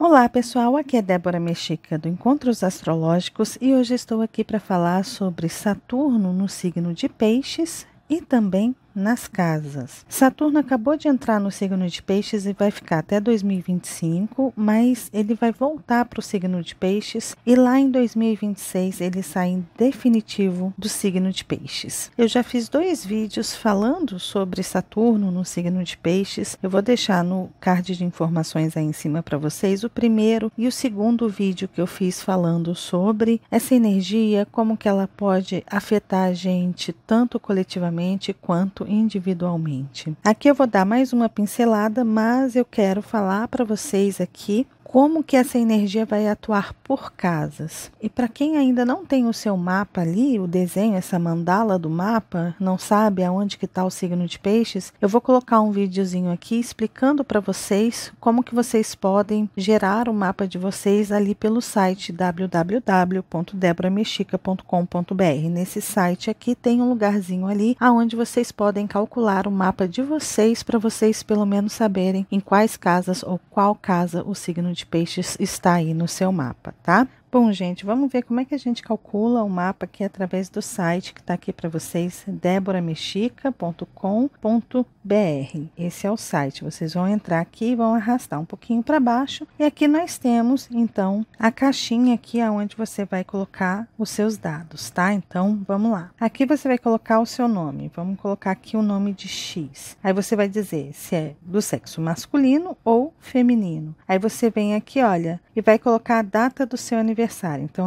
Olá pessoal, aqui é Débora Mexica do Encontros Astrológicos e hoje estou aqui para falar sobre Saturno no signo de Peixes e também nas casas. Saturno acabou de entrar no signo de Peixes e vai ficar até 2025, mas ele vai voltar para o signo de Peixes e lá em 2026 ele sai em definitivo do signo de Peixes. Eu já fiz 2 vídeos falando sobre Saturno no signo de Peixes. Eu vou deixar no card de informações aí em cima para vocês o primeiro e o segundo vídeo que eu fiz falando sobre essa energia, como que ela pode afetar a gente tanto coletivamente quanto individualmente. Aqui eu vou dar mais uma pincelada, mas eu quero falar para vocês aqui como que essa energia vai atuar por casas. E para quem ainda não tem o seu mapa ali, o desenho, essa mandala do mapa, não sabe aonde que está o signo de Peixes, eu vou colocar um videozinho aqui explicando para vocês como que vocês podem gerar o mapa de vocês ali pelo site www.deboramexica.com.br. Nesse site aqui tem um lugarzinho ali aonde vocês podem calcular o mapa de vocês para vocês pelo menos saberem em quais casas ou qual casa o signo de Peixes está aí no seu mapa, tá? Bom, gente, vamos ver como é que a gente calcula o mapa aqui através do site que está aqui para vocês, deboramexica.com.br. Esse é o site. Vocês vão entrar aqui e vão arrastar um pouquinho para baixo. E aqui nós temos, então, a caixinha aqui onde você vai colocar os seus dados, tá? Então, vamos lá. Aqui você vai colocar o seu nome. Vamos colocar aqui o nome de X. Aí você vai dizer se é do sexo masculino ou feminino. Aí você vem aqui, olha, e vai colocar a data do seu aniversário. Então,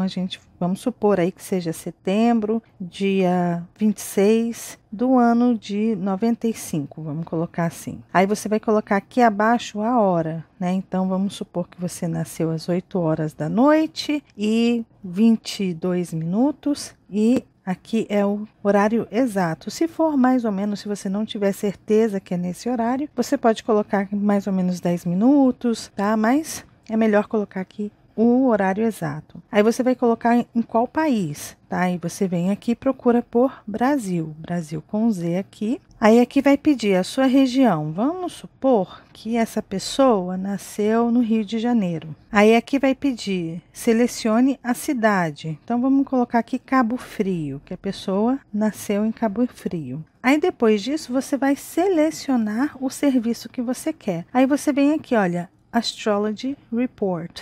vamos supor aí que seja setembro, dia 26 do ano de 95, vamos colocar assim. Aí você vai colocar aqui abaixo a hora, né? Então, vamos supor que você nasceu às 8 horas da noite e 22 minutos e aqui é o horário exato. Se for mais ou menos, se você não tiver certeza que é nesse horário, você pode colocar mais ou menos 10 minutos, tá? Mas é melhor colocar aqui o horário exato. Aí você vai colocar em qual país, tá? Aí você vem aqui e procura por Brasil. Brasil com Z aqui. Aí aqui vai pedir a sua região. Vamos supor que essa pessoa nasceu no Rio de Janeiro. Aí aqui vai pedir, selecione a cidade. Então vamos colocar aqui Cabo Frio, que a pessoa nasceu em Cabo Frio. Aí depois disso você vai selecionar o serviço que você quer. Aí você vem aqui, olha, Astrology Report.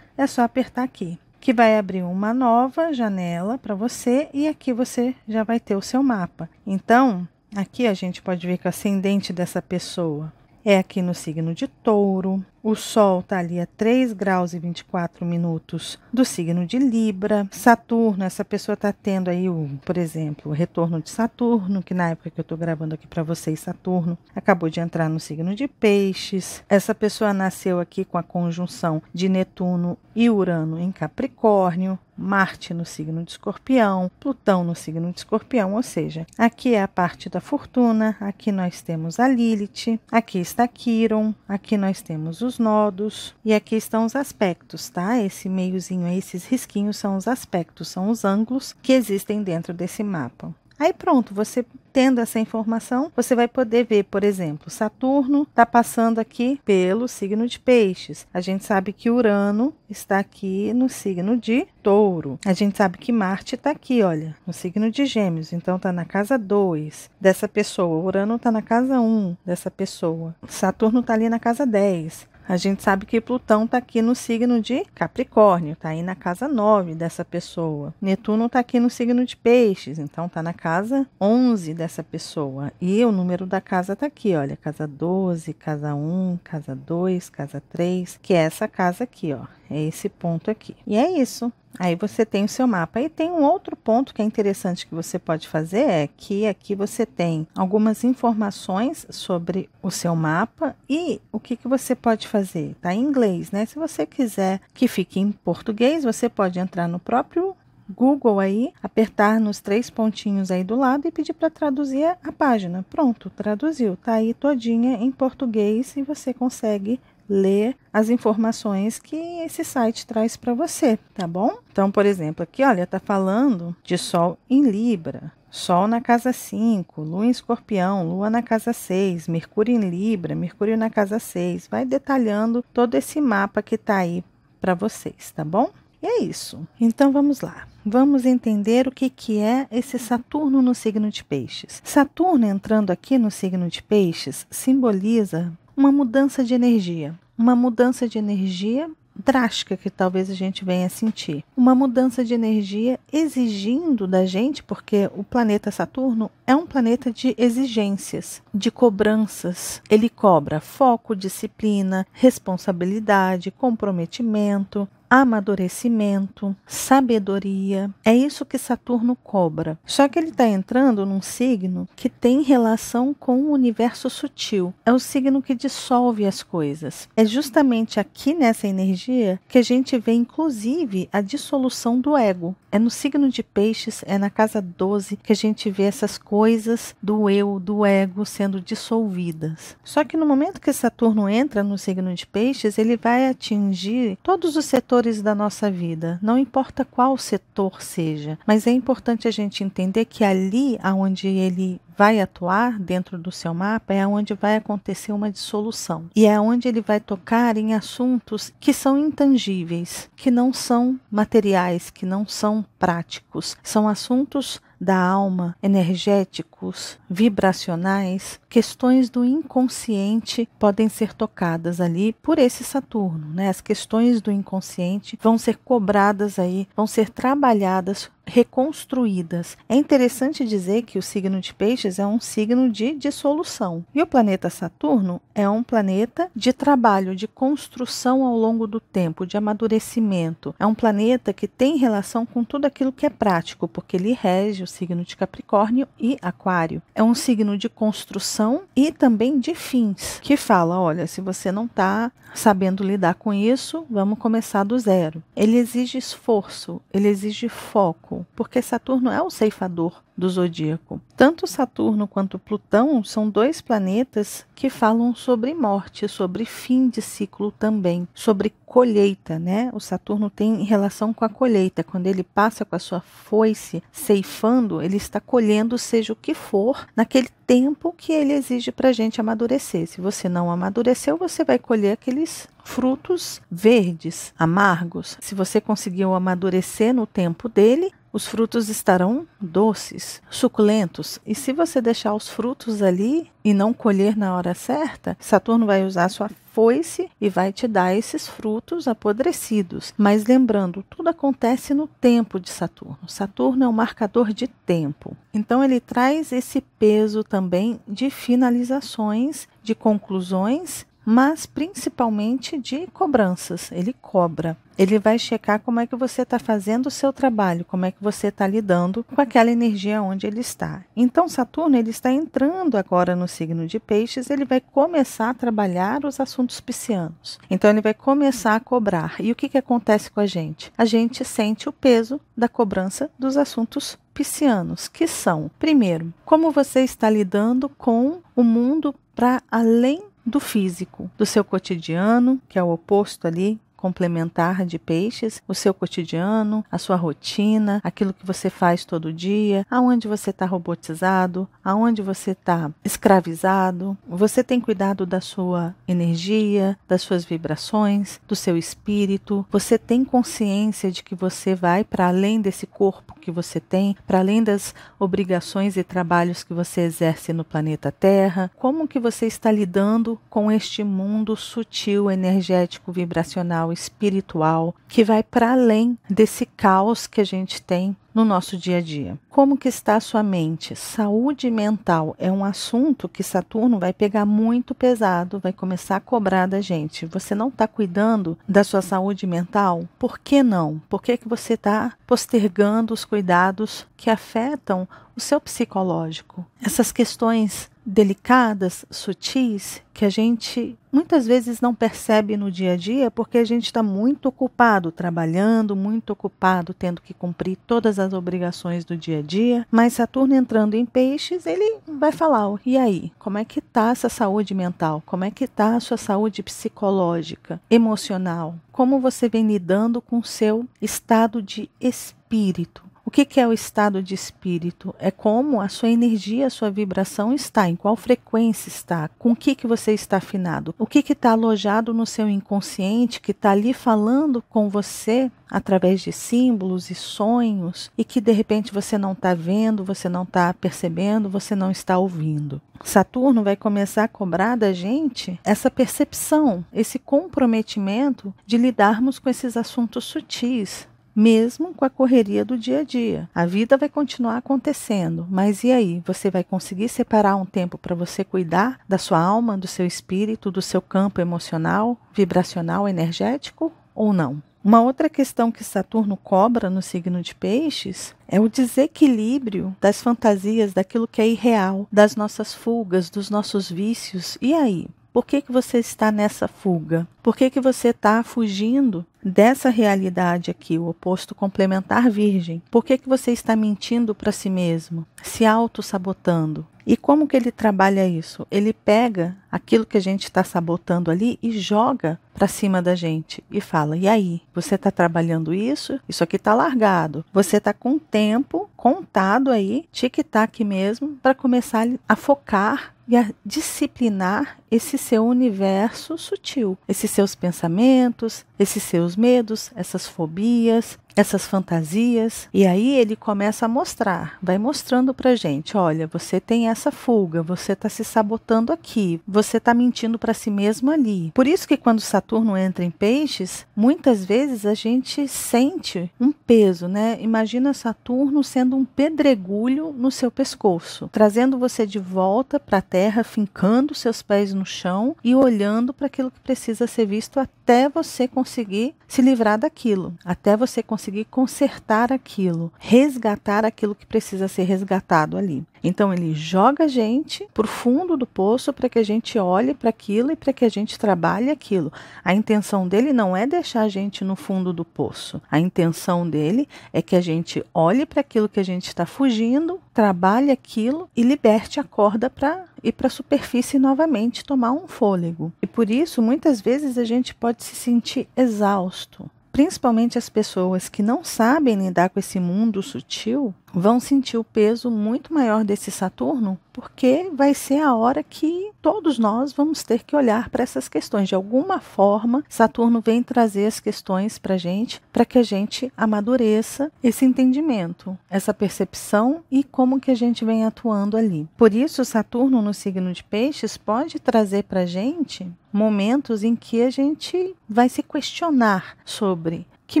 É só apertar aqui, que vai abrir uma nova janela para você e aqui você já vai ter o seu mapa. Então, aqui a gente pode ver que o ascendente dessa pessoa é aqui no signo de Touro. O Sol está ali a 3 graus e 24 minutos do signo de Libra. Saturno, essa pessoa está tendo aí, por exemplo, o retorno de Saturno, que na época que eu estou gravando aqui para vocês, Saturno acabou de entrar no signo de Peixes. Essa pessoa nasceu aqui com a conjunção de Netuno e Urano em Capricórnio. Marte no signo de Escorpião, Plutão no signo de Escorpião, ou seja, aqui é a parte da fortuna, aqui nós temos a Lilith, aqui está Quiron, aqui nós temos os nodos e aqui estão os aspectos, tá? Esse meiozinho aí, esses risquinhos são os aspectos, são os ângulos que existem dentro desse mapa. Aí pronto, você tendo essa informação, você vai poder ver, por exemplo, Saturno está passando aqui pelo signo de Peixes. A gente sabe que Urano está aqui no signo de Touro. A gente sabe que Marte está aqui, olha, no signo de Gêmeos. Então está na casa 2 dessa pessoa. Urano está na casa 1 dessa pessoa. Saturno está ali na casa 10. A gente sabe que Plutão está aqui no signo de Capricórnio, está aí na casa 9 dessa pessoa. Netuno está aqui no signo de Peixes, então está na casa 11 dessa pessoa. E o número da casa está aqui, olha, casa 12, casa 1, casa 2, casa 3, que é essa casa aqui, ó. É esse ponto aqui. E é isso. Aí você tem o seu mapa. E tem um outro ponto que é interessante que você pode fazer, é que aqui você tem algumas informações sobre o seu mapa e o que você pode fazer. Tá em inglês, né? Se você quiser que fique em português, você pode entrar no próprio Google aí, apertar nos 3 pontinhos aí do lado e pedir para traduzir a página. Pronto, traduziu. Tá aí todinha em português e você consegue ler as informações que esse site traz para você, tá bom? Então, por exemplo, aqui, olha, tá falando de Sol em Libra. Sol na casa 5, Lua em Escorpião, Lua na casa 6, Mercúrio em Libra, Mercúrio na casa 6. Vai detalhando todo esse mapa que está aí para vocês, tá bom? E é isso. Então vamos lá. Vamos entender o que é esse Saturno no signo de Peixes. Saturno entrando aqui no signo de Peixes simboliza uma mudança de energia. Uma mudança de energia drástica que talvez a gente venha sentir. Uma mudança de energia exigindo da gente, porque o planeta Saturno é um planeta de exigências, de cobranças. Ele cobra foco, disciplina, responsabilidade, comprometimento, amadurecimento, sabedoria. É isso que Saturno cobra. Só que ele está entrando num signo que tem relação com o universo sutil. É o signo que dissolve as coisas. É justamente aqui nessa energia que a gente vê, inclusive, a dissolução do ego. É no signo de Peixes, é na casa 12, que a gente vê essas coisas do eu, do ego sendo dissolvidas. Só que no momento que Saturno entra no signo de Peixes, ele vai atingir todos os setores da nossa vida, não importa qual setor seja, mas é importante a gente entender que ali aonde ele vai atuar dentro do seu mapa é onde vai acontecer uma dissolução e é onde ele vai tocar em assuntos que são intangíveis, que não são materiais, que não são práticos, são assuntos da alma, energéticos, vibracionais, questões do inconsciente podem ser tocadas ali por esse Saturno, né? As questões do inconsciente vão ser cobradas aí, vão ser trabalhadas, reconstruídas. É interessante dizer que o signo de Peixes é um signo de dissolução e o planeta Saturno é um planeta de trabalho, de construção ao longo do tempo, de amadurecimento. É um planeta que tem relação com tudo aquilo que é prático, porque ele rege o signo de Capricórnio e Aquário. É um signo de construção e também de fins, que fala, olha, se você não está sabendo lidar com isso, vamos começar do zero. Ele exige esforço, ele exige foco, porque Saturno é o ceifador do zodíaco. Tanto Saturno quanto Plutão são dois planetas que falam sobre morte, sobre fim de ciclo também, sobre colheita, né? O Saturno tem relação com a colheita. Quando ele passa com a sua foice ceifando, ele está colhendo seja o que for naquele tempo que ele exige para a gente amadurecer. Se você não amadureceu, você vai colher aqueles frutos verdes, amargos. Se você conseguiu amadurecer no tempo dele, os frutos estarão doces, suculentos. E se você deixar os frutos ali e não colher na hora certa, Saturno vai usar sua foice e vai te dar esses frutos apodrecidos. Mas lembrando, tudo acontece no tempo de Saturno. Saturno é um marcador de tempo. Então ele traz esse peso também de finalizações, de conclusões, mas principalmente de cobranças. Ele cobra. Ele vai checar como é que você está fazendo o seu trabalho, como é que você está lidando com aquela energia onde ele está. Então Saturno ele está entrando agora no signo de Peixes, ele vai começar a trabalhar os assuntos piscianos. Então ele vai começar a cobrar. E o que acontece com a gente? A gente sente o peso da cobrança dos assuntos piscianos, que são, primeiro, como você está lidando com o mundo para além do físico, do seu cotidiano, que é o oposto ali, complementar de Peixes, o seu cotidiano, a sua rotina, aquilo que você faz todo dia, aonde você está robotizado, aonde você está escravizado. Você tem cuidado da sua energia, das suas vibrações, do seu espírito. Você tem consciência de que você vai para além desse corpo que você tem, para além das obrigações e trabalhos que você exerce no planeta Terra. Como que você está lidando com este mundo sutil, energético, vibracional, espiritual, que vai para além desse caos que a gente tem no nosso dia a dia. Como que está a sua mente? Saúde mental é um assunto que Saturno vai pegar muito pesado, vai começar a cobrar da gente. Você não está cuidando da sua saúde mental? Por que não? Por que você está postergando os cuidados que afetam o seu psicológico? Essas questões delicadas, sutis, que a gente muitas vezes não percebe no dia a dia porque a gente está muito ocupado trabalhando, muito ocupado tendo que cumprir todas as obrigações do dia a dia. Mas Saturno entrando em Peixes, ele vai falar, e aí, como é que está essa saúde mental? Como é que está a sua saúde psicológica, emocional? Como você vem lidando com o seu estado de espírito? O que que é o estado de espírito? É como a sua energia, a sua vibração está, em qual frequência está, com o que você está afinado, o que está alojado no seu inconsciente, que está ali falando com você através de símbolos e sonhos e que de repente você não está vendo, você não está percebendo, você não está ouvindo. Saturno vai começar a cobrar da gente essa percepção, esse comprometimento de lidarmos com esses assuntos sutis, mesmo com a correria do dia a dia. A vida vai continuar acontecendo, mas e aí? Você vai conseguir separar um tempo para você cuidar da sua alma, do seu espírito, do seu campo emocional, vibracional, energético ou não? Uma outra questão que Saturno cobra no signo de Peixes é o desequilíbrio das fantasias, daquilo que é irreal, das nossas fugas, dos nossos vícios. E aí? Por que você está nessa fuga? Por que você está fugindo dessa realidade aqui, o oposto complementar virgem? Por que você está mentindo para si mesmo, se auto-sabotando? E como que ele trabalha isso? Ele pega aquilo que a gente está sabotando ali e joga para cima da gente e fala, e aí? Você está trabalhando isso? Isso aqui está largado. Você está com o tempo contado aí, tic-tac mesmo, para começar a focar e a disciplinar esse seu universo sutil, esses seus pensamentos, esses seus medos, essas fobias, essas fantasias. E aí ele começa a mostrar, vai mostrando pra gente, olha, você tem essa fuga, você está se sabotando aqui, você está mentindo para si mesmo ali. Por isso que quando Saturno entra em Peixes, muitas vezes a gente sente um peso, né? Imagina Saturno sendo um pedregulho no seu pescoço, trazendo você de volta para a Terra, fincando seus pés no chão e olhando para aquilo que precisa ser visto até você conseguir se livrar daquilo, até você conseguir consertar aquilo, resgatar aquilo que precisa ser resgatado ali. Então ele joga a gente para o fundo do poço para que a gente olhe para aquilo e para que a gente trabalhe aquilo. A intenção dele não é deixar a gente no fundo do poço. A intenção dele é que a gente olhe para aquilo que a gente está fugindo, trabalhe aquilo e liberte a corda para ir para a superfície novamente, tomar um fôlego. E por isso, muitas vezes a gente pode se sentir exausto. Principalmente as pessoas que não sabem lidar com esse mundo sutil vão sentir o peso muito maior desse Saturno, porque vai ser a hora que todos nós vamos ter que olhar para essas questões. De alguma forma, Saturno vem trazer as questões para a gente, para que a gente amadureça esse entendimento, essa percepção e como que a gente vem atuando ali. Por isso, Saturno no signo de Peixes pode trazer para a gente momentos em que a gente vai se questionar sobre que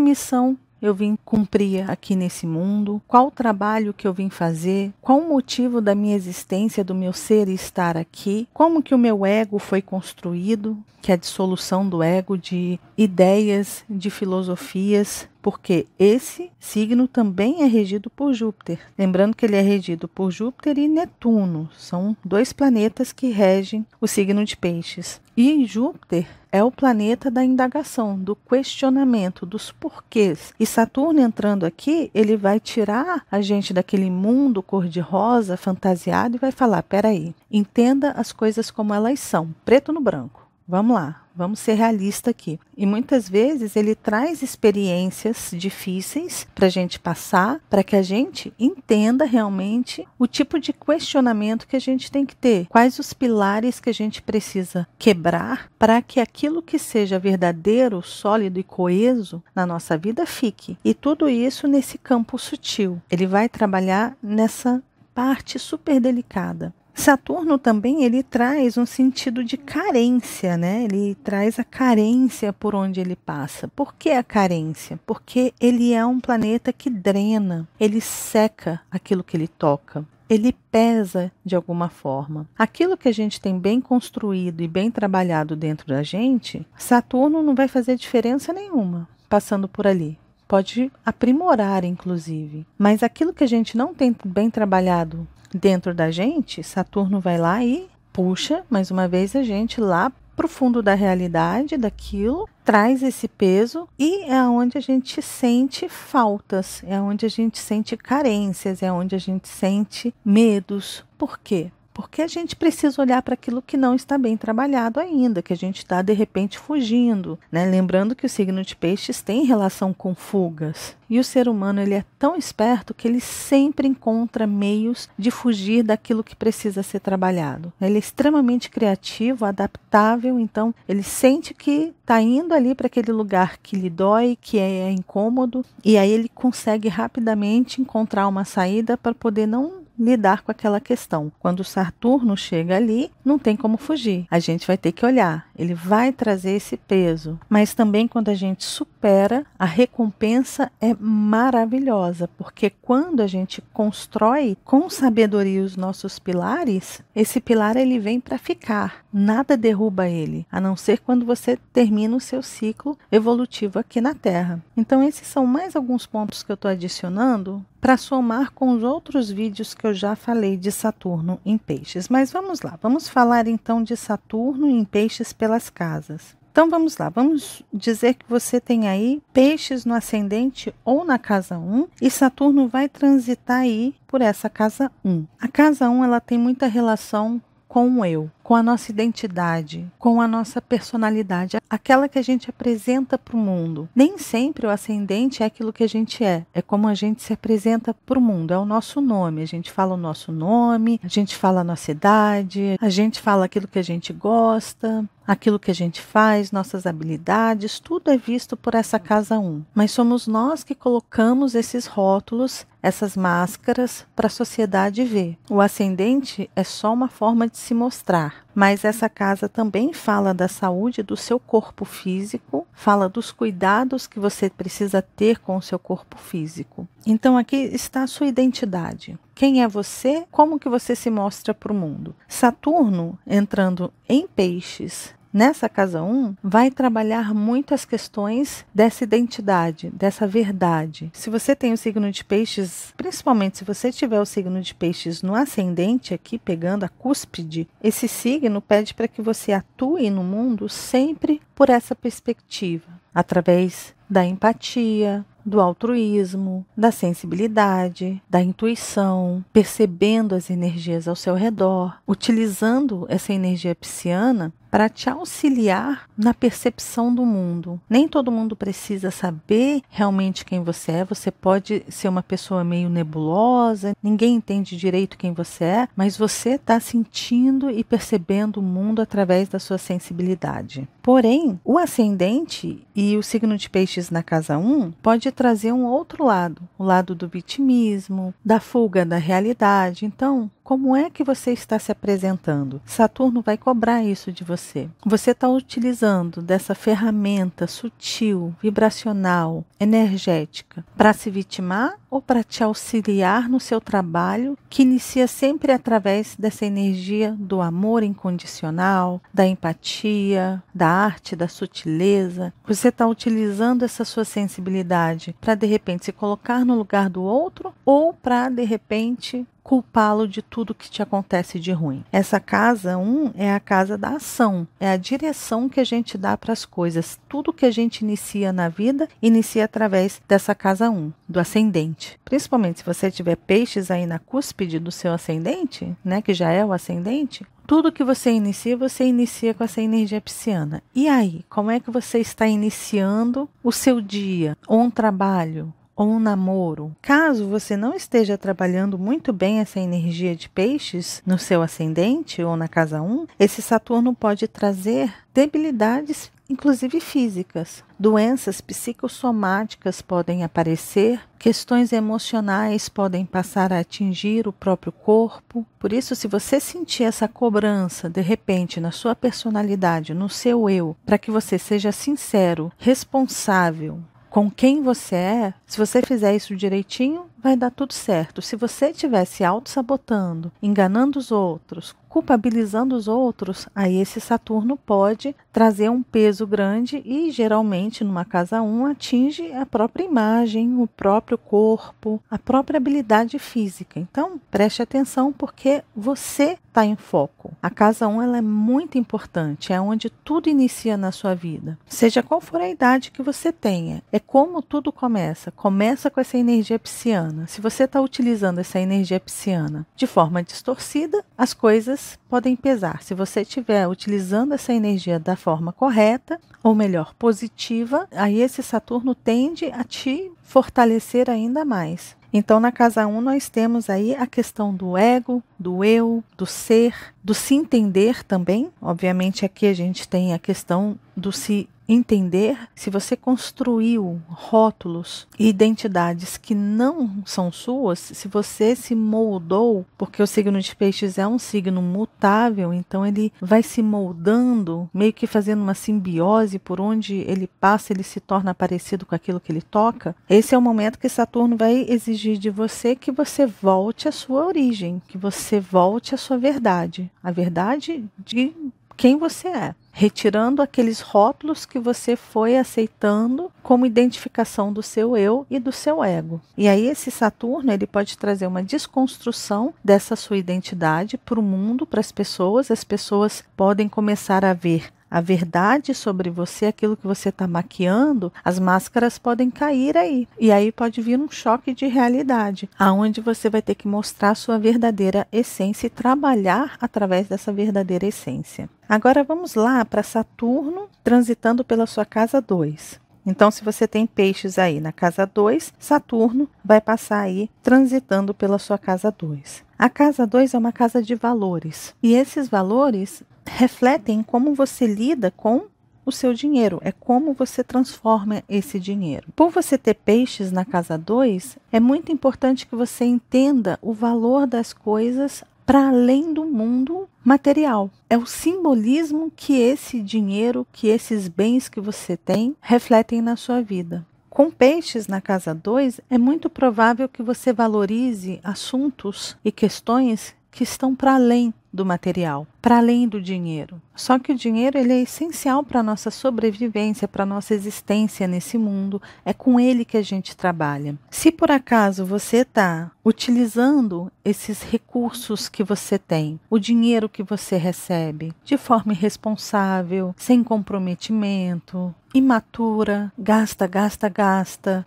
missão eu vim cumprir aqui nesse mundo, qual o trabalho que eu vim fazer, qual o motivo da minha existência, do meu ser e estar aqui, como que o meu ego foi construído, que é a dissolução do ego de ideias, de filosofias, porque esse signo também é regido por Júpiter. Lembrando que ele é regido por Júpiter e Netuno, são dois planetas que regem o signo de Peixes. E Júpiter é o planeta da indagação, do questionamento, dos porquês. E Saturno entrando aqui, ele vai tirar a gente daquele mundo cor-de-rosa, fantasiado, e vai falar, peraí, entenda as coisas como elas são, preto no branco. Vamos lá, vamos ser realistas aqui. E muitas vezes ele traz experiências difíceis para a gente passar, para que a gente entenda realmente o tipo de questionamento que a gente tem que ter. Quais os pilares que a gente precisa quebrar para que aquilo que seja verdadeiro, sólido e coeso na nossa vida fique. E tudo isso nesse campo sutil. Ele vai trabalhar nessa parte super delicada. Saturno também ele traz um sentido de carência, né? Ele traz a carência por onde ele passa. Por que a carência? Porque ele é um planeta que drena, ele seca aquilo que ele toca. Ele pesa de alguma forma. Aquilo que a gente tem bem construído e bem trabalhado dentro da gente, Saturno não vai fazer diferença nenhuma passando por ali. Pode aprimorar, inclusive. Mas aquilo que a gente não tem bem trabalhado dentro da gente, Saturno vai lá e puxa, mais uma vez, a gente lá para o fundo da realidade, daquilo, traz esse peso e é onde a gente sente faltas, é onde a gente sente carências, é onde a gente sente medos. Por quê? Porque a gente precisa olhar para aquilo que não está bem trabalhado ainda, que a gente está de repente fugindo, né? Lembrando que o signo de Peixes tem relação com fugas. E o ser humano ele é tão esperto que ele sempre encontra meios de fugir daquilo que precisa ser trabalhado. Ele é extremamente criativo, adaptável, então ele sente que está indo ali para aquele lugar que lhe dói, que é incômodo, e aí ele consegue rapidamente encontrar uma saída para poder não lidar com aquela questão. Quando o Saturno chega ali, não tem como fugir. A gente vai ter que olhar. Ele vai trazer esse peso. Mas também quando a gente supera, a recompensa é maravilhosa, porque quando a gente constrói com sabedoria os nossos pilares, esse pilar ele vem para ficar. Nada derruba ele, a não ser quando você termina o seu ciclo evolutivo aqui na Terra. Então esses são mais alguns pontos que eu estou adicionando para somar com os outros vídeos que eu já falei de Saturno em Peixes. Mas vamos lá, vamos falar então de Saturno em Peixes pelas casas. Então vamos lá, vamos dizer que você tem aí Peixes no ascendente ou na casa 1 e Saturno vai transitar aí por essa casa 1. A casa 1 ela tem muita relação com o eu, com a nossa identidade, com a nossa personalidade, aquela que a gente apresenta para o mundo. Nem sempre o ascendente é aquilo que a gente é como a gente se apresenta para o mundo, é o nosso nome. A gente fala o nosso nome, a gente fala a nossa idade, a gente fala aquilo que a gente gosta, aquilo que a gente faz, nossas habilidades, tudo é visto por essa casa 1. Mas somos nós que colocamos esses rótulos, essas máscaras para a sociedade ver. O ascendente é só uma forma de se mostrar. Mas essa casa também fala da saúde do seu corpo físico, fala dos cuidados que você precisa ter com o seu corpo físico. Então aqui está a sua identidade. Quem é você? Como que você se mostra para o mundo? Saturno, entrando em Peixes, nessa casa 1, vai trabalhar muito as questões dessa identidade, dessa verdade. Se você tem o signo de Peixes, principalmente se você tiver o signo de Peixes no ascendente aqui, pegando a cúspide, esse signo pede para que você atue no mundo sempre por essa perspectiva, através da empatia, do altruísmo, da sensibilidade, da intuição, percebendo as energias ao seu redor, utilizando essa energia pisciana para te auxiliar na percepção do mundo. Nem todo mundo precisa saber realmente quem você pode ser uma pessoa meio nebulosa, ninguém entende direito quem você é, mas você está sentindo e percebendo o mundo através da sua sensibilidade. Porém, o ascendente e o signo de Peixes na casa 1 pode trazer um outro lado, o lado do vitimismo, da fuga da realidade. Então, como é que você está se apresentando? Saturno vai cobrar isso de você. Você está utilizando dessa ferramenta sutil, vibracional, energética, para se vitimar ou para te auxiliar no seu trabalho, que inicia sempre através dessa energia do amor incondicional, da empatia, da arte, da sutileza? Você está utilizando essa sua sensibilidade para, de repente, se colocar no lugar do outro ou para, de repente, culpá-lo de tudo que te acontece de ruim. Essa casa 1 é a casa da ação, é a direção que a gente dá para as coisas. Tudo que a gente inicia na vida, inicia através dessa casa 1, do ascendente. Principalmente se você tiver Peixes aí na cúspide do seu ascendente, né, que já é o ascendente, tudo que você inicia com essa energia pisciana. E aí, como é que você está iniciando o seu dia, ou um trabalho, ou um namoro? Caso você não esteja trabalhando muito bem essa energia de Peixes no seu ascendente ou na casa 1, esse Saturno pode trazer debilidades, inclusive físicas. Doenças psicossomáticas podem aparecer, questões emocionais podem passar a atingir o próprio corpo. Por isso, se você sentir essa cobrança, de repente, na sua personalidade, no seu eu, para que você seja sincero, responsável com quem você é, se você fizer isso direitinho, vai dar tudo certo. Se você estiver se auto-sabotando, enganando os outros, culpabilizando os outros, aí esse Saturno pode trazer um peso grande e, geralmente, numa casa 1, atinge a própria imagem, o próprio corpo, a própria habilidade física. Então, preste atenção porque você está em foco. A casa 1 ela é muito importante, é onde tudo inicia na sua vida. Seja qual for a idade que você tenha, é como tudo começa. Começa com essa energia pisciana. Se você está utilizando essa energia pisciana de forma distorcida, as coisas podem pesar. Se você estiver utilizando essa energia da forma correta, ou melhor, positiva, aí esse Saturno tende a te fortalecer ainda mais. Então, na casa 1, nós temos aí a questão do ego, do eu, do ser, do se entender também. Obviamente, aqui a gente tem a questão do se entender. Se você construiu rótulos e identidades que não são suas, se você se moldou, porque o signo de Peixes é um signo mutável, então ele vai se moldando, meio que fazendo uma simbiose, por onde ele passa, ele se torna parecido com aquilo que ele toca. Esse é o momento que Saturno vai exigir de você que você volte à sua origem, que você volte à sua verdade, a verdade de quem você é, retirando aqueles rótulos que você foi aceitando como identificação do seu eu e do seu ego. E aí esse Saturno, ele pode trazer uma desconstrução dessa sua identidade para o mundo, para as pessoas podem começar a ver a verdade sobre você, aquilo que você está maquiando, as máscaras podem cair aí. E aí pode vir um choque de realidade, aonde você vai ter que mostrar a sua verdadeira essência e trabalhar através dessa verdadeira essência. Agora vamos lá para Saturno transitando pela sua casa 2. Então, se você tem Peixes aí na casa 2, Saturno vai passar aí transitando pela sua casa 2. A casa 2 é uma casa de valores. E esses valores refletem como você lida com o seu dinheiro, é como você transforma esse dinheiro. Por você ter Peixes na casa 2, é muito importante que você entenda o valor das coisas para além do mundo material. É o simbolismo que esse dinheiro, que esses bens que você tem, refletem na sua vida. Com Peixes na casa 2, é muito provável que você valorize assuntos e questões que estão para além do material, para além do dinheiro. Só que o dinheiro ele é essencial para a nossa sobrevivência, para a nossa existência nesse mundo. É com ele que a gente trabalha. Se por acaso você está utilizando esses recursos que você tem, o dinheiro que você recebe, de forma irresponsável, sem comprometimento, imatura, gasta,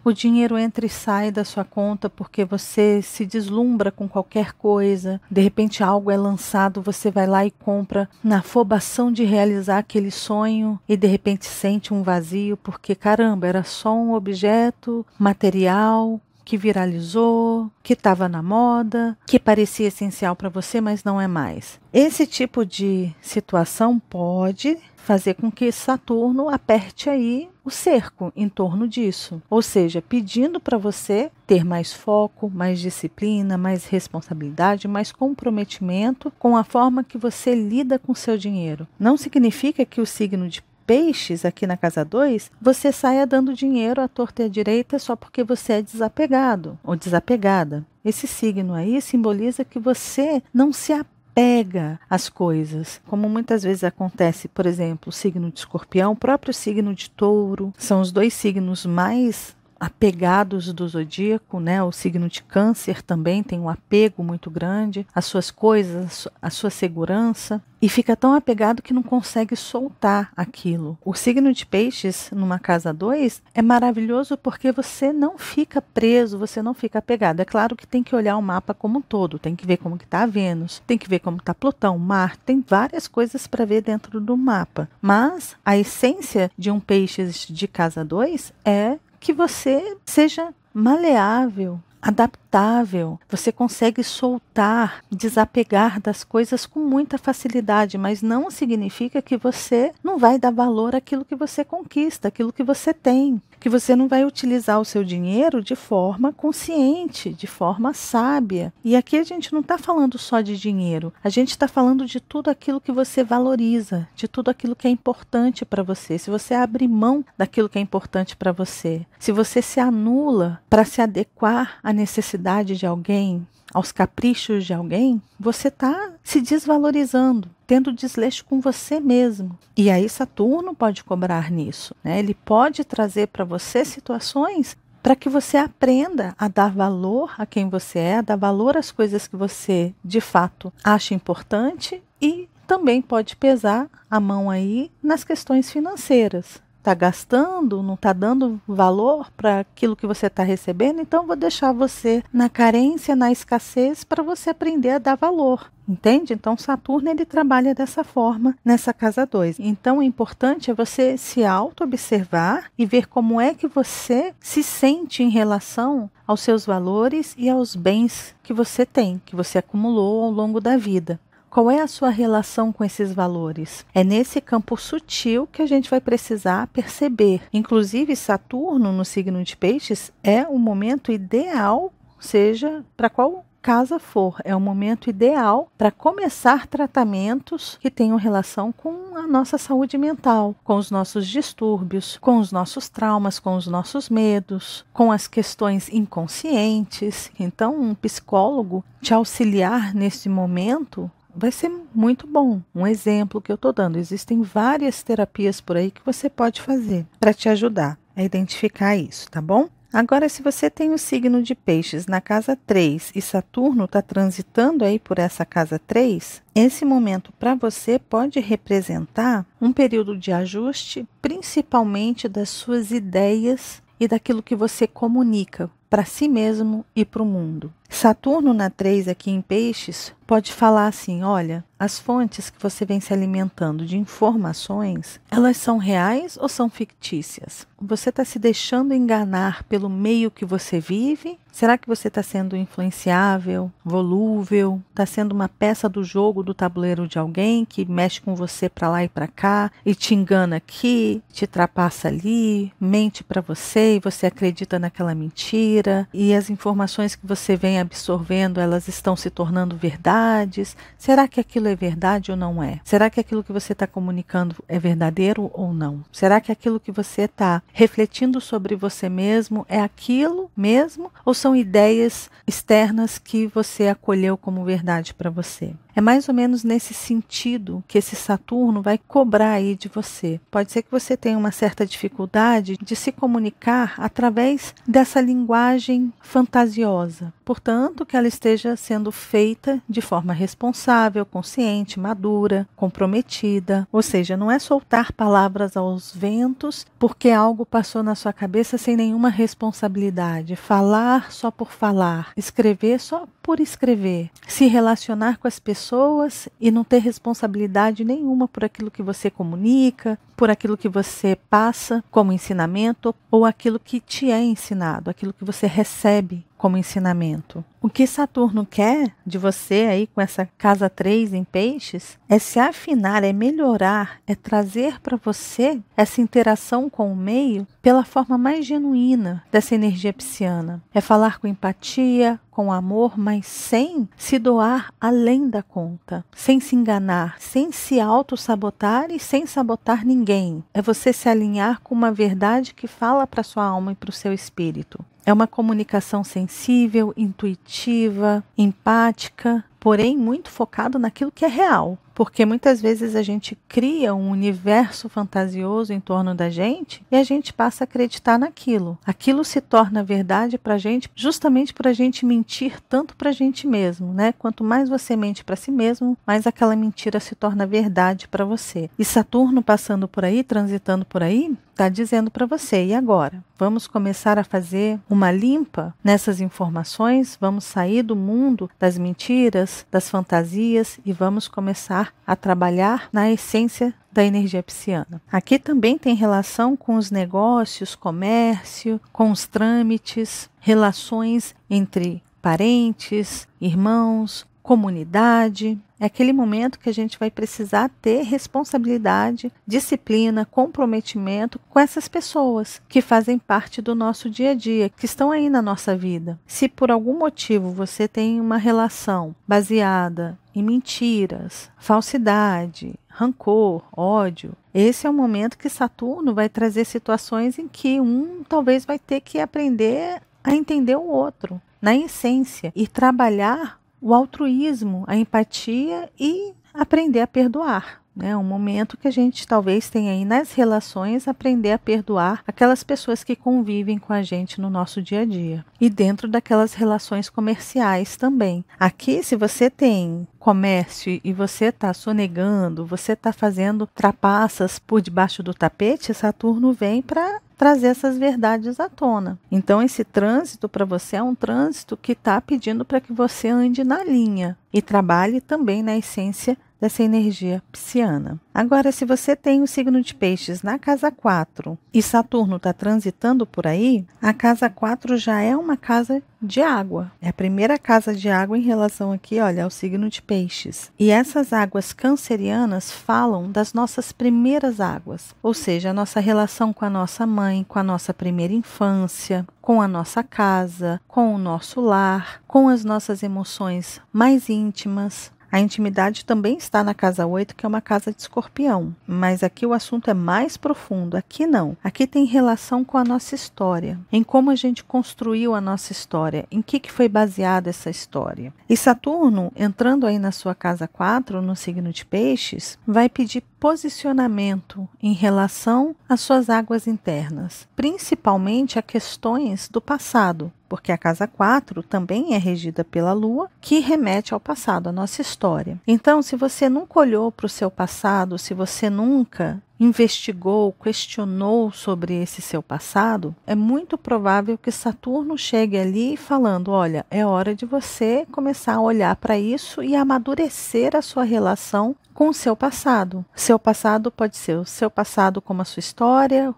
o dinheiro entra e sai da sua conta porque você se deslumbra com qualquer coisa, de repente algo é lançado, você vai lá e compra na afobação de realizar aquele sonho e de repente sente um vazio porque caramba, era só um objeto material que viralizou, que estava na moda, que parecia essencial para você, mas não é mais. Esse tipo de situação pode fazer com que Saturno aperte aí o cerco em torno disso. Ou seja, pedindo para você ter mais foco, mais disciplina, mais responsabilidade, mais comprometimento com a forma que você lida com seu dinheiro. Não significa que o signo de Peixes, aqui na casa 2, você saia dando dinheiro à torta e à direita só porque você é desapegado ou desapegada. Esse signo aí simboliza que você não se apega às coisas, como muitas vezes acontece, por exemplo, o signo de Escorpião, o próprio signo de Touro, são os dois signos mais apegados do zodíaco, né? O signo de Câncer também tem um apego muito grande às suas coisas, à sua segurança, e fica tão apegado que não consegue soltar aquilo. O signo de Peixes, numa casa 2, é maravilhoso porque você não fica preso, você não fica apegado. É claro que tem que olhar o mapa como um todo, tem que ver como que está a Vênus, tem que ver como está Plutão, Marte, tem várias coisas para ver dentro do mapa. Mas a essência de um Peixes de casa 2 é que você seja maleável, adaptável, você consegue soltar, desapegar das coisas com muita facilidade, mas não significa que você não vai dar valor àquilo que você conquista, àquilo que você tem, que você não vai utilizar o seu dinheiro de forma consciente, de forma sábia. E aqui a gente não está falando só de dinheiro, a gente está falando de tudo aquilo que você valoriza, de tudo aquilo que é importante para você. Se você abre mão daquilo que é importante para você, se você se anula para se adequar à necessidade de alguém, aos caprichos de alguém, você está se desvalorizando, tendo desleixo com você mesmo. E aí Saturno pode cobrar nisso, né? Ele pode trazer para você situações para que você aprenda a dar valor a quem você é, a dar valor às coisas que você de fato acha importante, e também pode pesar a mão aí nas questões financeiras. Está gastando, não está dando valor para aquilo que você está recebendo, então vou deixar você na carência, na escassez, para você aprender a dar valor. entende? Então Saturno ele trabalha dessa forma nessa casa 2. Então o importante é você se auto-observar e ver como é que você se sente em relação aos seus valores e aos bens que você tem, que você acumulou ao longo da vida. Qual é a sua relação com esses valores? É nesse campo sutil que a gente vai precisar perceber. Inclusive, Saturno, no signo de Peixes, é o momento ideal, seja para qual casa for, é o momento ideal para começar tratamentos que tenham relação com a nossa saúde mental, com os nossos distúrbios, com os nossos traumas, com os nossos medos, com as questões inconscientes. Então, um psicólogo te auxiliar nesse momento vai ser muito bom. Um exemplo que eu estou dando, existem várias terapias por aí que você pode fazer para te ajudar a identificar isso, tá bom? Agora, se você tem o signo de Peixes na casa 3 e Saturno está transitando aí por essa casa 3, esse momento para você pode representar um período de ajuste, principalmente das suas ideias e daquilo que você comunica para si mesmo e para o mundo. Saturno na 3 aqui em Peixes pode falar assim, olha, as fontes que você vem se alimentando de informações, elas são reais ou são fictícias? Você está se deixando enganar pelo meio que você vive? Será que você está sendo influenciável, volúvel? Está sendo uma peça do jogo do tabuleiro de alguém que mexe com você para lá e para cá e te engana aqui, te trapassa ali, mente para você e você acredita naquela mentira e as informações que você vem absorvendo, elas estão se tornando verdades? Será que aquilo é verdade ou não é? Será que aquilo que você está comunicando é verdadeiro ou não? Será que aquilo que você está refletindo sobre você mesmo é aquilo mesmo ou são ideias externas que você acolheu como verdade para você? É mais ou menos nesse sentido que esse Saturno vai cobrar aí de você. Pode ser que você tenha uma certa dificuldade de se comunicar através dessa linguagem fantasiosa. Portanto, que ela esteja sendo feita de forma responsável, consciente, madura, comprometida. Ou seja, não é soltar palavras aos ventos porque algo passou na sua cabeça sem nenhuma responsabilidade. Falar só por falar. Escrever só por escrever. Se relacionar com as pessoas e não ter responsabilidade nenhuma por aquilo que você comunica, por aquilo que você passa como ensinamento ou aquilo que te é ensinado, aquilo que você recebe como ensinamento. O que Saturno quer de você aí com essa casa 3 em Peixes é se afinar, é melhorar, é trazer para você essa interação com o meio pela forma mais genuína dessa energia pisciana. É falar com empatia, com amor, mas sem se doar além da conta, sem se enganar, sem se auto-sabotar e sem sabotar ninguém. É você se alinhar com uma verdade que fala para sua alma e para o seu espírito. É uma comunicação sensível, intuitiva, empática, porém muito focado naquilo que é real. Porque muitas vezes a gente cria um universo fantasioso em torno da gente e a gente passa a acreditar naquilo. Aquilo se torna verdade para a gente justamente por a gente mentir tanto para a gente mesmo, né? Quanto mais você mente para si mesmo, mais aquela mentira se torna verdade para você. E Saturno passando por aí, transitando por aí, está dizendo para você, e agora? Vamos começar a fazer uma limpa nessas informações, vamos sair do mundo das mentiras, das fantasias e vamos começar a trabalhar na essência da energia pisciana. Aqui também tem relação com os negócios, comércio, com os trâmites, relações entre parentes, irmãos, comunidade. É aquele momento que a gente vai precisar ter responsabilidade, disciplina, comprometimento com essas pessoas que fazem parte do nosso dia a dia, que estão aí na nossa vida. Se por algum motivo você tem uma relação baseada em mentiras, falsidade, rancor, ódio, esse é o momento que Saturno vai trazer situações em que um talvez vai ter que aprender a entender o outro, na essência, e trabalhar o altruísmo, a empatia e aprender a perdoar. É um momento que a gente talvez tenha aí nas relações aprender a perdoar aquelas pessoas que convivem com a gente no nosso dia a dia. E dentro daquelas relações comerciais também. Aqui, se você tem comércio e você está sonegando, você está fazendo trapaças por debaixo do tapete, Saturno vem para trazer essas verdades à tona. Então, esse trânsito para você é um trânsito que está pedindo para que você ande na linha e trabalhe também na essência dessa energia pisciana. Agora, se você tem o signo de Peixes na casa 4 e Saturno está transitando por aí, a casa 4 já é uma casa de água. É a primeira casa de água em relação aqui, olha, ao signo de Peixes. E essas águas cancerianas falam das nossas primeiras águas, ou seja, a nossa relação com a nossa mãe, com a nossa primeira infância, com a nossa casa, com o nosso lar, com as nossas emoções mais íntimas. A intimidade também está na casa 8, que é uma casa de Escorpião, mas aqui o assunto é mais profundo, aqui não. Aqui tem relação com a nossa história, em como a gente construiu a nossa história, em que foi baseada essa história. E Saturno, entrando aí na sua casa 4, no signo de Peixes, vai pedir posicionamento em relação às suas águas internas, principalmente a questões do passado, porque a casa 4 também é regida pela Lua, que remete ao passado, à nossa história. Então, se você nunca olhou para o seu passado, se você nunca investigou, questionou sobre esse seu passado, é muito provável que Saturno chegue ali falando, olha, é hora de você começar a olhar para isso e amadurecer a sua relação com o seu passado. Seu passado pode ser o seu passado como a sua história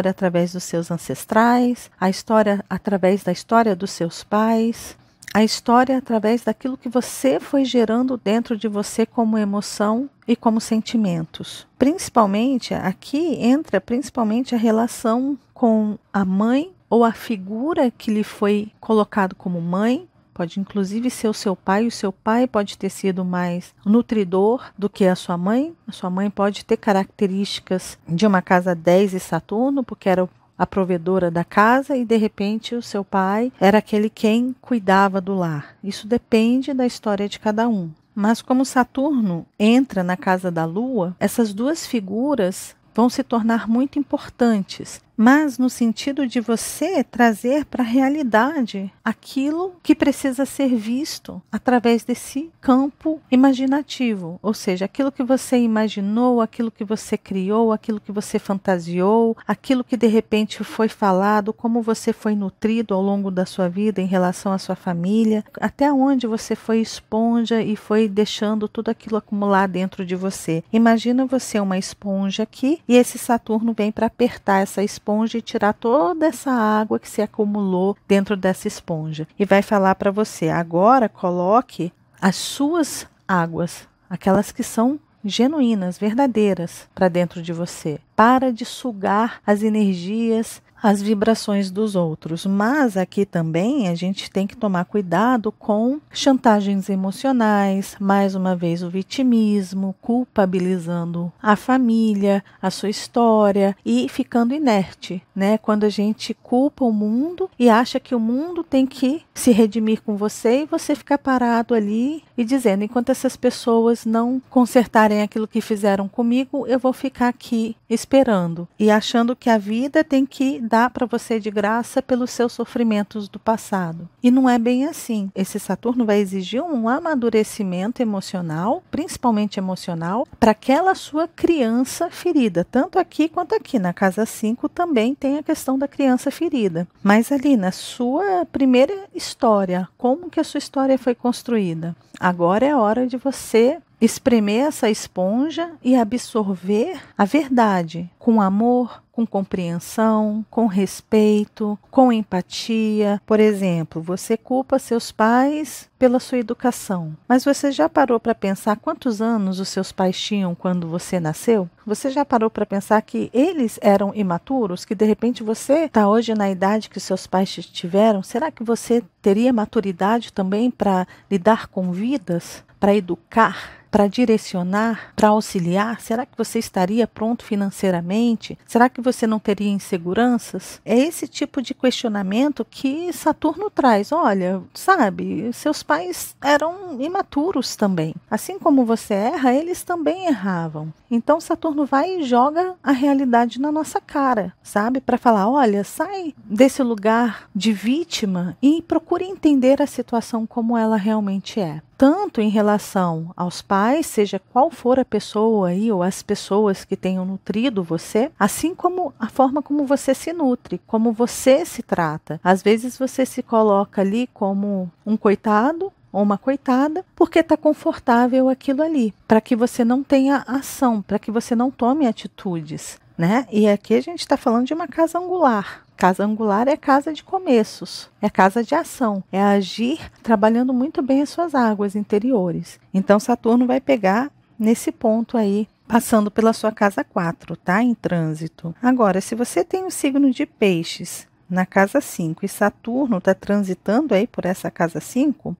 através dos seus ancestrais, a história através da história dos seus pais, a história através daquilo que você foi gerando dentro de você como emoção e como sentimentos. Principalmente, aqui entra principalmente a relação com a mãe ou a figura que lhe foi colocado como mãe. Pode inclusive ser o seu pai. O seu pai pode ter sido mais nutridor do que a sua mãe. A sua mãe pode ter características de uma casa 10 e Saturno, porque era a provedora da casa, e de repente o seu pai era aquele quem cuidava do lar. Isso depende da história de cada um. Mas como Saturno entra na casa da Lua, essas duas figuras vão se tornar muito importantes, mas no sentido de você trazer para a realidade aquilo que precisa ser visto através desse campo imaginativo, ou seja, aquilo que você imaginou, aquilo que você criou, aquilo que você fantasiou, aquilo que de repente foi falado, como você foi nutrido ao longo da sua vida em relação à sua família, até onde você foi esponja e foi deixando tudo aquilo acumular dentro de você. Imagina você uma esponja aqui e esse Saturno vem para apertar essa esponja e tirar toda essa água que se acumulou dentro dessa esponja. E vai falar para você, agora coloque as suas águas, aquelas que são genuínas, verdadeiras, para dentro de você. Para de sugar as energias, as vibrações dos outros. Mas aqui também a gente tem que tomar cuidado com chantagens emocionais, mais uma vez o vitimismo, culpabilizando a família, a sua história e ficando inerte, né? Quando a gente culpa o mundo e acha que o mundo tem que se redimir com você e você ficar parado ali e dizendo, enquanto essas pessoas não consertarem aquilo que fizeram comigo, eu vou ficar aqui esperando e achando que a vida tem que dar para você de graça pelos seus sofrimentos do passado. E não é bem assim. Esse Saturno vai exigir um amadurecimento emocional, principalmente emocional, para aquela sua criança ferida. Tanto aqui quanto aqui. Na casa 5 também tem a questão da criança ferida. Mas ali na sua primeira história, como que a sua história foi construída? Agora é hora de você espremer essa esponja e absorver a verdade com amor, com compreensão, com respeito, com empatia. Por exemplo, você culpa seus pais pela sua educação, mas você já parou para pensar quantos anos os seus pais tinham quando você nasceu? Você já parou para pensar que eles eram imaturos, que de repente você está hoje na idade que seus pais tiveram? Será que você teria maturidade também para lidar com vidas, para educar, para direcionar, para auxiliar? Será que você estaria pronto financeiramente? Será que você não teria inseguranças? É esse tipo de questionamento que Saturno traz. Olha, sabe, seus pais eram imaturos também. Assim como você erra, eles também erravam. Então Saturno vai e joga a realidade na nossa cara, sabe? Para falar, olha, sai desse lugar de vítima e procure entender a situação como ela realmente é. Tanto em relação aos pais, pais, seja qual for a pessoa aí, ou as pessoas que tenham nutrido você, assim como a forma como você se nutre, como você se trata. Às vezes você se coloca ali como um coitado ou uma coitada, porque está confortável aquilo ali, para que você não tenha ação, para que você não tome atitudes, né? E aqui a gente está falando de uma casa angular. Casa angular é casa de começos, é casa de ação, é agir trabalhando muito bem as suas águas interiores. Então Saturno vai pegar nesse ponto aí, passando pela sua casa 4, tá? Em trânsito. Agora, se você tem o signo de Peixes na casa 5 e Saturno está transitando aí por essa casa 5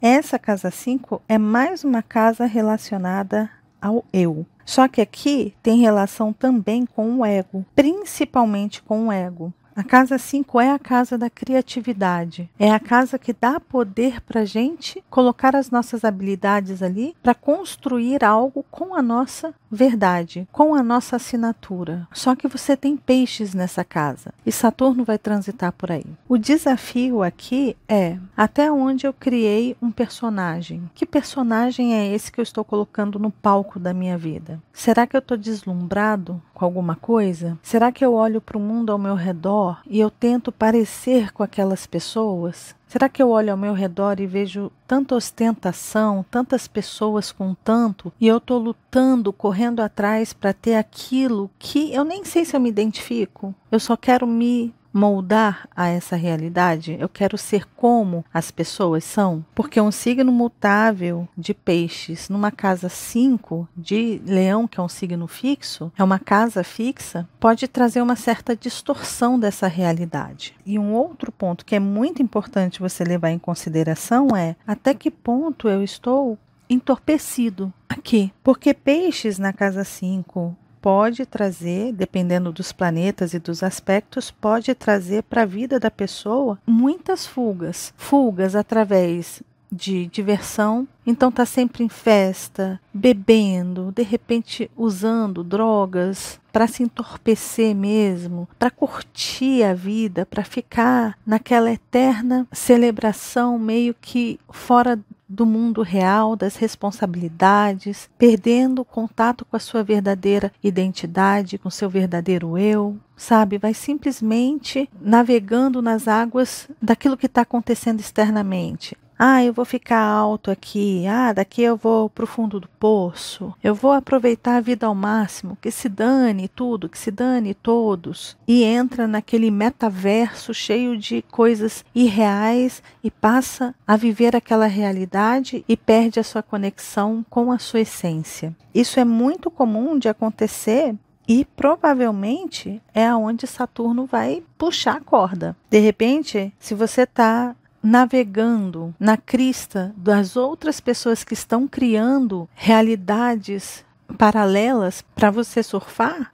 é mais uma casa relacionada ao eu. Só que aqui tem relação também com o ego, principalmente com o ego. A casa 5 é a casa da criatividade, é a casa que dá poder para a gente colocar as nossas habilidades ali para construir algo com a nossa verdade, com a nossa assinatura. Só que você tem Peixes nessa casa e Saturno vai transitar por aí. O desafio aqui é até onde eu criei um personagem. Que personagem é esse que eu estou colocando no palco da minha vida? Será que eu estou deslumbrado com alguma coisa? Será que eu olho para o mundo ao meu redor e eu tento parecer com aquelas pessoas? Será que eu olho ao meu redor e vejo tanta ostentação, tantas pessoas com tanto, e eu estou lutando, correndo atrás para ter aquilo que eu nem sei se eu me identifico? Eu só quero me moldar a essa realidade? Eu quero ser como as pessoas são? Porque um signo mutável de Peixes numa casa 5 de Leão, que é um signo fixo, é uma casa fixa, pode trazer uma certa distorção dessa realidade. E um outro ponto que é muito importante você levar em consideração é até que ponto eu estou entorpecido aqui. Porque Peixes na casa 5 pode trazer, dependendo dos planetas e dos aspectos, pode trazer para a vida da pessoa muitas fugas. Fugas através de diversão, então está sempre em festa, bebendo, de repente usando drogas para se entorpecer mesmo, para curtir a vida, para ficar naquela eterna celebração meio que fora do mundo real, das responsabilidades, perdendo o contato com a sua verdadeira identidade, com seu verdadeiro eu, sabe? Vai simplesmente navegando nas águas daquilo que está acontecendo externamente. Eu vou ficar alto aqui. Daqui eu vou para o fundo do poço. Eu vou aproveitar a vida ao máximo. Que se dane tudo, que se dane todos. E entra naquele metaverso cheio de coisas irreais e passa a viver aquela realidade e perde a sua conexão com a sua essência. Isso é muito comum de acontecer. E provavelmente é aonde Saturno vai puxar a corda. De repente, se você está navegando na crista das outras pessoas que estão criando realidades paralelas para você surfar,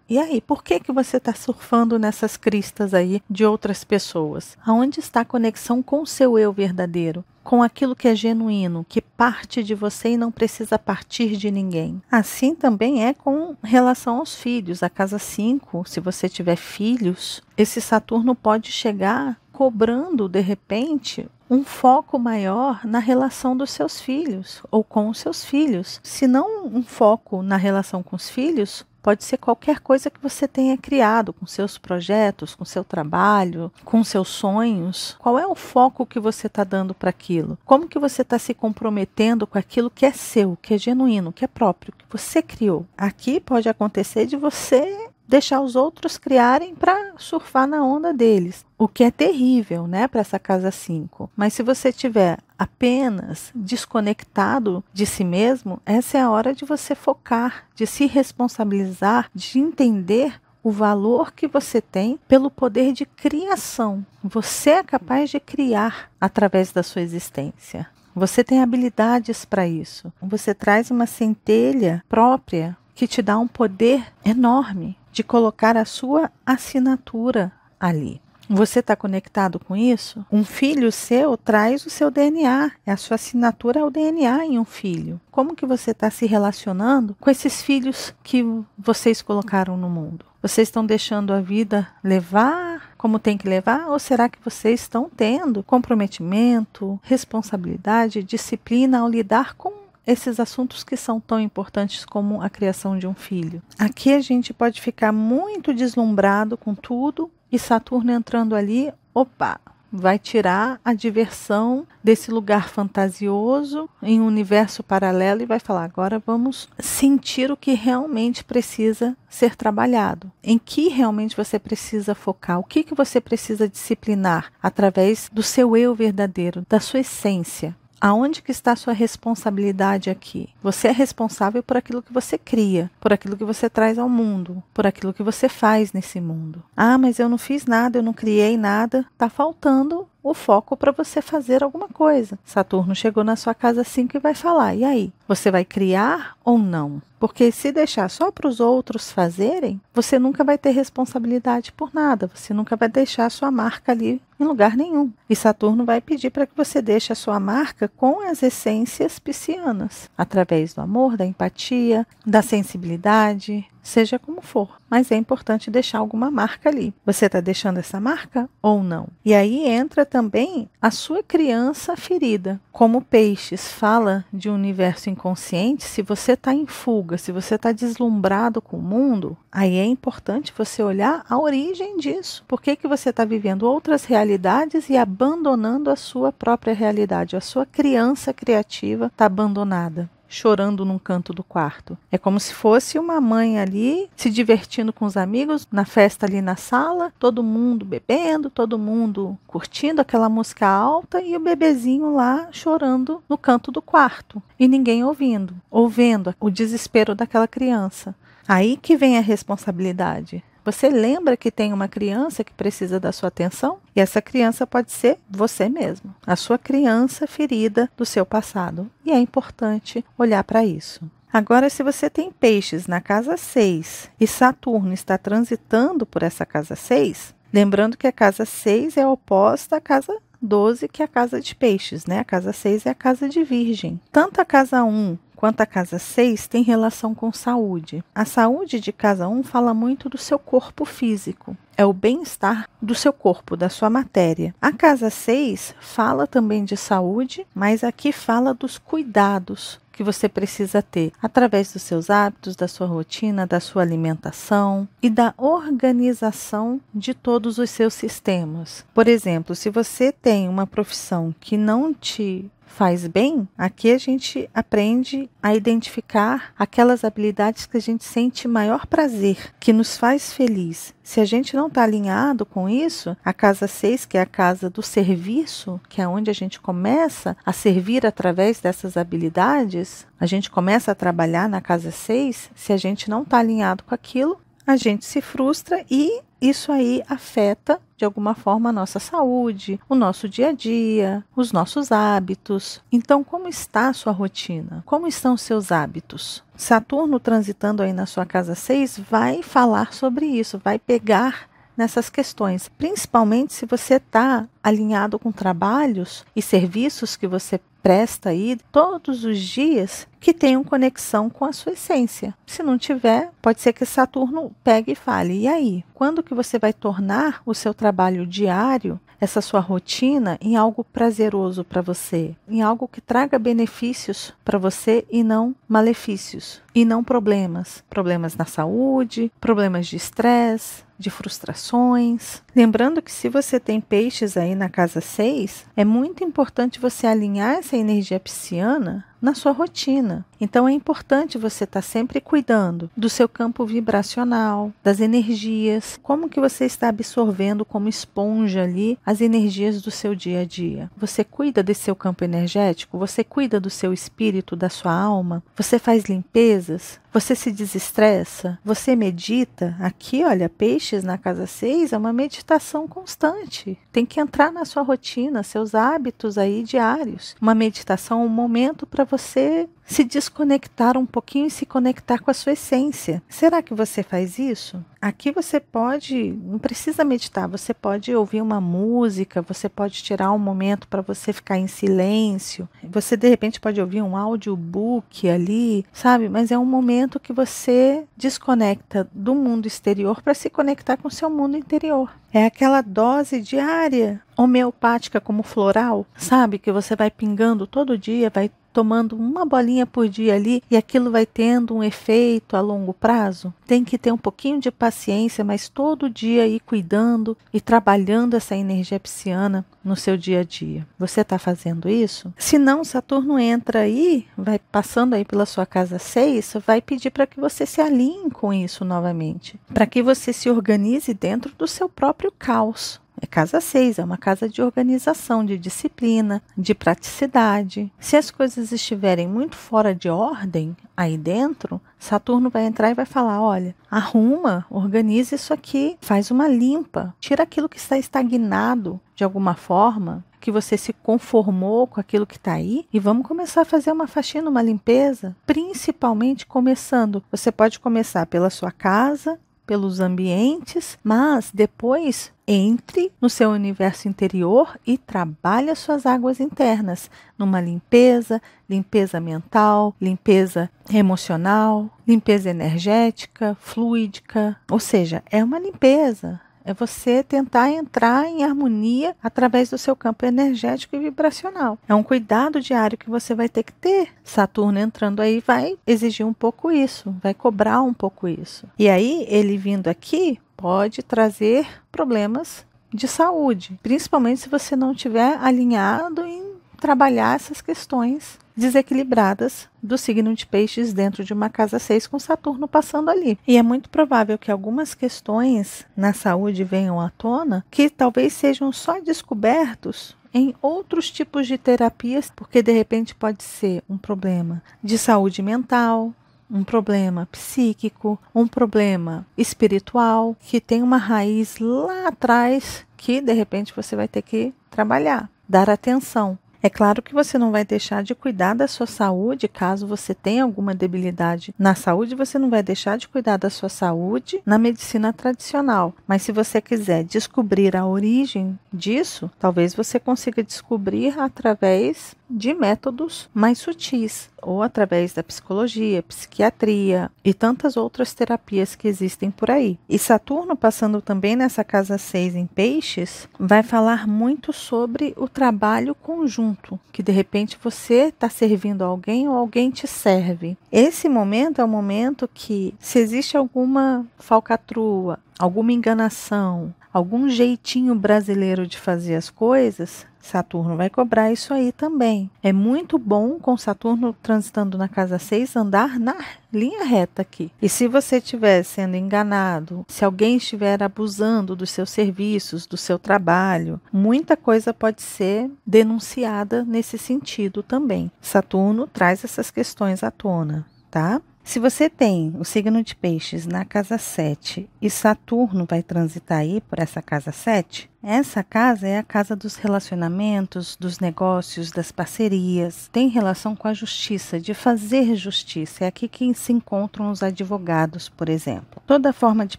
e aí, por que você está surfando nessas cristas aí de outras pessoas? Aonde está a conexão com o seu eu verdadeiro? Com aquilo que é genuíno, que parte de você e não precisa partir de ninguém. Assim também é com relação aos filhos. A casa 5, se você tiver filhos, esse Saturno pode chegar cobrando, de repente, um foco maior na relação dos seus filhos ou com os seus filhos. Se não um foco na relação com os filhos, pode ser qualquer coisa que você tenha criado com seus projetos, com seu trabalho, com seus sonhos. Qual é o foco que você está dando para aquilo? Como que você está se comprometendo com aquilo que é seu, que é genuíno, que é próprio, que você criou? Aqui pode acontecer de você deixar os outros criarem para surfar na onda deles, o que é terrível, né, para essa casa 5. Mas se você tiver apenas desconectado de si mesmo, essa é a hora de você focar, de se responsabilizar, de entender o valor que você tem pelo poder de criação. Você é capaz de criar através da sua existência. Você tem habilidades para isso. Você traz uma centelha própria que te dá um poder enorme de colocar a sua assinatura ali. Você está conectado com isso? Um filho seu traz o seu DNA, a sua assinatura é o DNA em um filho. Como que você está se relacionando com esses filhos que vocês colocaram no mundo? Vocês estão deixando a vida levar como tem que levar? Ou será que vocês estão tendo comprometimento, responsabilidade, disciplina ao lidar com esses assuntos que são tão importantes como a criação de um filho. Aqui a gente pode ficar muito deslumbrado com tudo e Saturno entrando ali, opa, vai tirar a diversão desse lugar fantasioso em um universo paralelo e vai falar, agora vamos sentir o que realmente precisa ser trabalhado, em que realmente você precisa focar, o que você precisa disciplinar através do seu eu verdadeiro, da sua essência. Aonde que está a sua responsabilidade aqui? Você é responsável por aquilo que você cria, por aquilo que você traz ao mundo, por aquilo que você faz nesse mundo. Ah, mas eu não fiz nada, eu não criei nada. Está faltando o foco para você fazer alguma coisa. Saturno chegou na sua casa 5 e vai falar, e aí? Você vai criar ou não? Porque se deixar só para os outros fazerem, você nunca vai ter responsabilidade por nada, você nunca vai deixar a sua marca ali em lugar nenhum. E Saturno vai pedir para que você deixe a sua marca com as essências piscianas, através do amor, da empatia, da sensibilidade, seja como for. Mas é importante deixar alguma marca ali. Você está deixando essa marca ou não? E aí entra também a sua criança ferida. Como Peixes fala de um universo inconsciente, se você está em fuga, se você está deslumbrado com o mundo, aí é importante você olhar a origem disso. Por que você está vivendo outras realidades e abandonando a sua própria realidade? A sua criança criativa está abandonada, chorando num canto do quarto. É como se fosse uma mãe ali se divertindo com os amigos na festa ali na sala, todo mundo bebendo, todo mundo curtindo aquela música alta e o bebezinho lá chorando no canto do quarto e ninguém ouvindo, ou vendo o desespero daquela criança. Aí que vem a responsabilidade. Você lembra que tem uma criança que precisa da sua atenção? E essa criança pode ser você mesmo, a sua criança ferida do seu passado. E é importante olhar para isso. Agora, se você tem Peixes na casa 6 e Saturno está transitando por essa casa 6, lembrando que a casa 6 é oposta à casa 12, que é a casa de Peixes, né? A casa 6 é a casa de Virgem. Tanto a casa 1 quanto a casa 6 tem relação com saúde. A saúde de casa 1 fala muito do seu corpo físico. É o bem-estar do seu corpo, da sua matéria. A casa 6 fala também de saúde, mas aqui fala dos cuidados que você precisa ter através dos seus hábitos, da sua rotina, da sua alimentação e da organização de todos os seus sistemas. Por exemplo, se você tem uma profissão que não te faz bem, aqui a gente aprende a identificar aquelas habilidades que a gente sente maior prazer, que nos faz feliz. Se a gente não está alinhado com isso, a casa 6, que é a casa do serviço, que é onde a gente começa a servir através dessas habilidades, a gente começa a trabalhar na casa 6, se a gente não está alinhado com aquilo, a gente se frustra e isso aí afeta de alguma forma a nossa saúde, o nosso dia a dia, os nossos hábitos. Então, como está a sua rotina? Como estão os seus hábitos? Saturno transitando aí na sua casa 6 vai falar sobre isso, vai pegar nessas questões, principalmente se você está alinhado com trabalhos e serviços que você presta aí todos os dias que tenham conexão com a sua essência. Se não tiver, pode ser que Saturno pegue e fale, e aí? Quando que você vai tornar o seu trabalho diário, essa sua rotina, em algo prazeroso para você, em algo que traga benefícios para você e não malefícios, e não problemas. Problemas na saúde, problemas de estresse, de frustrações. Lembrando que se você tem Peixes aí na casa 6, é muito importante você alinhar essa energia pisciana na sua rotina. Então é importante você estar sempre cuidando do seu campo vibracional, das energias, como que você está absorvendo como esponja ali as energias do seu dia a dia. Você cuida desse seu campo energético? Você cuida do seu espírito, da sua alma? Você faz limpezas? Você se desestressa? Você medita? Aqui, olha, Peixes na casa 6 é uma meditação constante. Tem que entrar na sua rotina, seus hábitos aí diários. Uma meditação, um momento para você se desconectar um pouquinho e se conectar com a sua essência. Será que você faz isso? Aqui você pode, não precisa meditar, você pode ouvir uma música, você pode tirar um momento para você ficar em silêncio. Você de repente pode ouvir um audiobook ali, sabe? Mas é um momento que você desconecta do mundo exterior para se conectar com o seu mundo interior. É aquela dose diária, homeopática como floral, sabe? Que você vai pingando todo dia, vai tomando uma bolinha por dia ali e aquilo vai tendo um efeito a longo prazo? Tem que ter um pouquinho de paciência, mas todo dia ir cuidando e trabalhando essa energia pisciana no seu dia a dia. Você está fazendo isso? Se não, Saturno entra aí, vai passando aí pela sua casa 6, vai pedir para que você se alinhe com isso novamente, para que você se organize dentro do seu próprio caos. É casa 6, é uma casa de organização, de disciplina, de praticidade. Se as coisas estiverem muito fora de ordem aí dentro, Saturno vai entrar e vai falar, olha, arruma, organiza isso aqui, faz uma limpa, tira aquilo que está estagnado de alguma forma, que você se conformou com aquilo que está aí e vamos começar a fazer uma faxina, uma limpeza, principalmente começando. Você pode começar pela sua casa, pelos ambientes, mas depois entre no seu universo interior e trabalhe as suas águas internas numa limpeza, limpeza mental, limpeza emocional, limpeza energética, fluídica, ou seja, é uma limpeza. É você tentar entrar em harmonia através do seu campo energético e vibracional. É um cuidado diário que você vai ter que ter. Saturno entrando aí vai exigir um pouco isso, vai cobrar um pouco isso. E aí, ele vindo aqui pode trazer problemas de saúde, principalmente se você não estiver alinhado em trabalhar essas questões desequilibradas do signo de Peixes dentro de uma casa 6 com Saturno passando ali. E é muito provável que algumas questões na saúde venham à tona que talvez sejam só descobertos em outros tipos de terapias, porque de repente pode ser um problema de saúde mental, um problema psíquico, um problema espiritual, que tem uma raiz lá atrás que de repente você vai ter que trabalhar, dar atenção. É claro que você não vai deixar de cuidar da sua saúde, caso você tenha alguma debilidade na saúde, você não vai deixar de cuidar da sua saúde na medicina tradicional. Mas se você quiser descobrir a origem disso, talvez você consiga descobrir através de métodos mais sutis, ou através da psicologia, psiquiatria e tantas outras terapias que existem por aí. E Saturno passando também nessa casa 6 em Peixes, vai falar muito sobre o trabalho conjunto, que de repente você está servindo a alguém ou alguém te serve. Esse momento é o momento que, se existe alguma falcatrua, alguma enganação, algum jeitinho brasileiro de fazer as coisas, Saturno vai cobrar isso aí também. É muito bom, com Saturno transitando na casa 6, andar na linha reta aqui. E se você estiver sendo enganado, se alguém estiver abusando dos seus serviços, do seu trabalho, muita coisa pode ser denunciada nesse sentido também. Saturno traz essas questões à tona, tá? Se você tem o signo de Peixes na casa 7 e Saturno vai transitar aí por essa casa 7, essa casa é a casa dos relacionamentos, dos negócios, das parcerias. Tem relação com a justiça, de fazer justiça. É aqui que se encontram os advogados, por exemplo. Toda forma de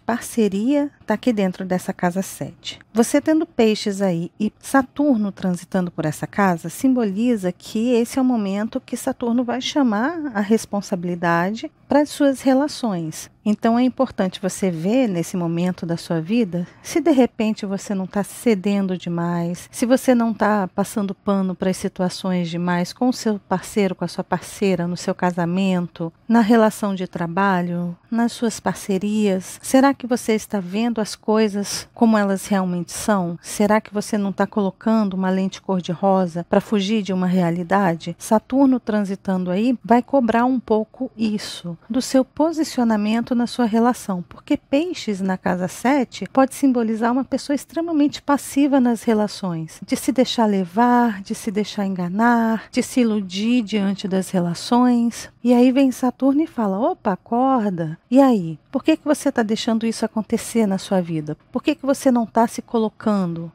parceria está aqui dentro dessa casa 7. Você tendo Peixes aí e Saturno transitando por essa casa, simboliza que esse é o momento que Saturno vai chamar a responsabilidade para as suas relações. Então é importante você ver nesse momento da sua vida se de repente você não está cedendo demais, se você não está passando pano para as situações demais com o seu parceiro, com a sua parceira, no seu casamento, na relação de trabalho, nas suas parcerias. Será que você está vendo as coisas como elas realmente são? Será que você não está colocando uma lente cor-de-rosa para fugir de uma realidade? Saturno transitando aí vai cobrar um pouco isso, do seu posicionamento na sua relação, porque Peixes na casa 7 pode simbolizar uma pessoa extremamente passiva nas relações, de se deixar levar, de se deixar enganar, de se iludir diante das relações. E aí vem Saturno e fala, opa, acorda. E aí? Por que você está deixando isso acontecer na sua vida? Por que você não está se colocando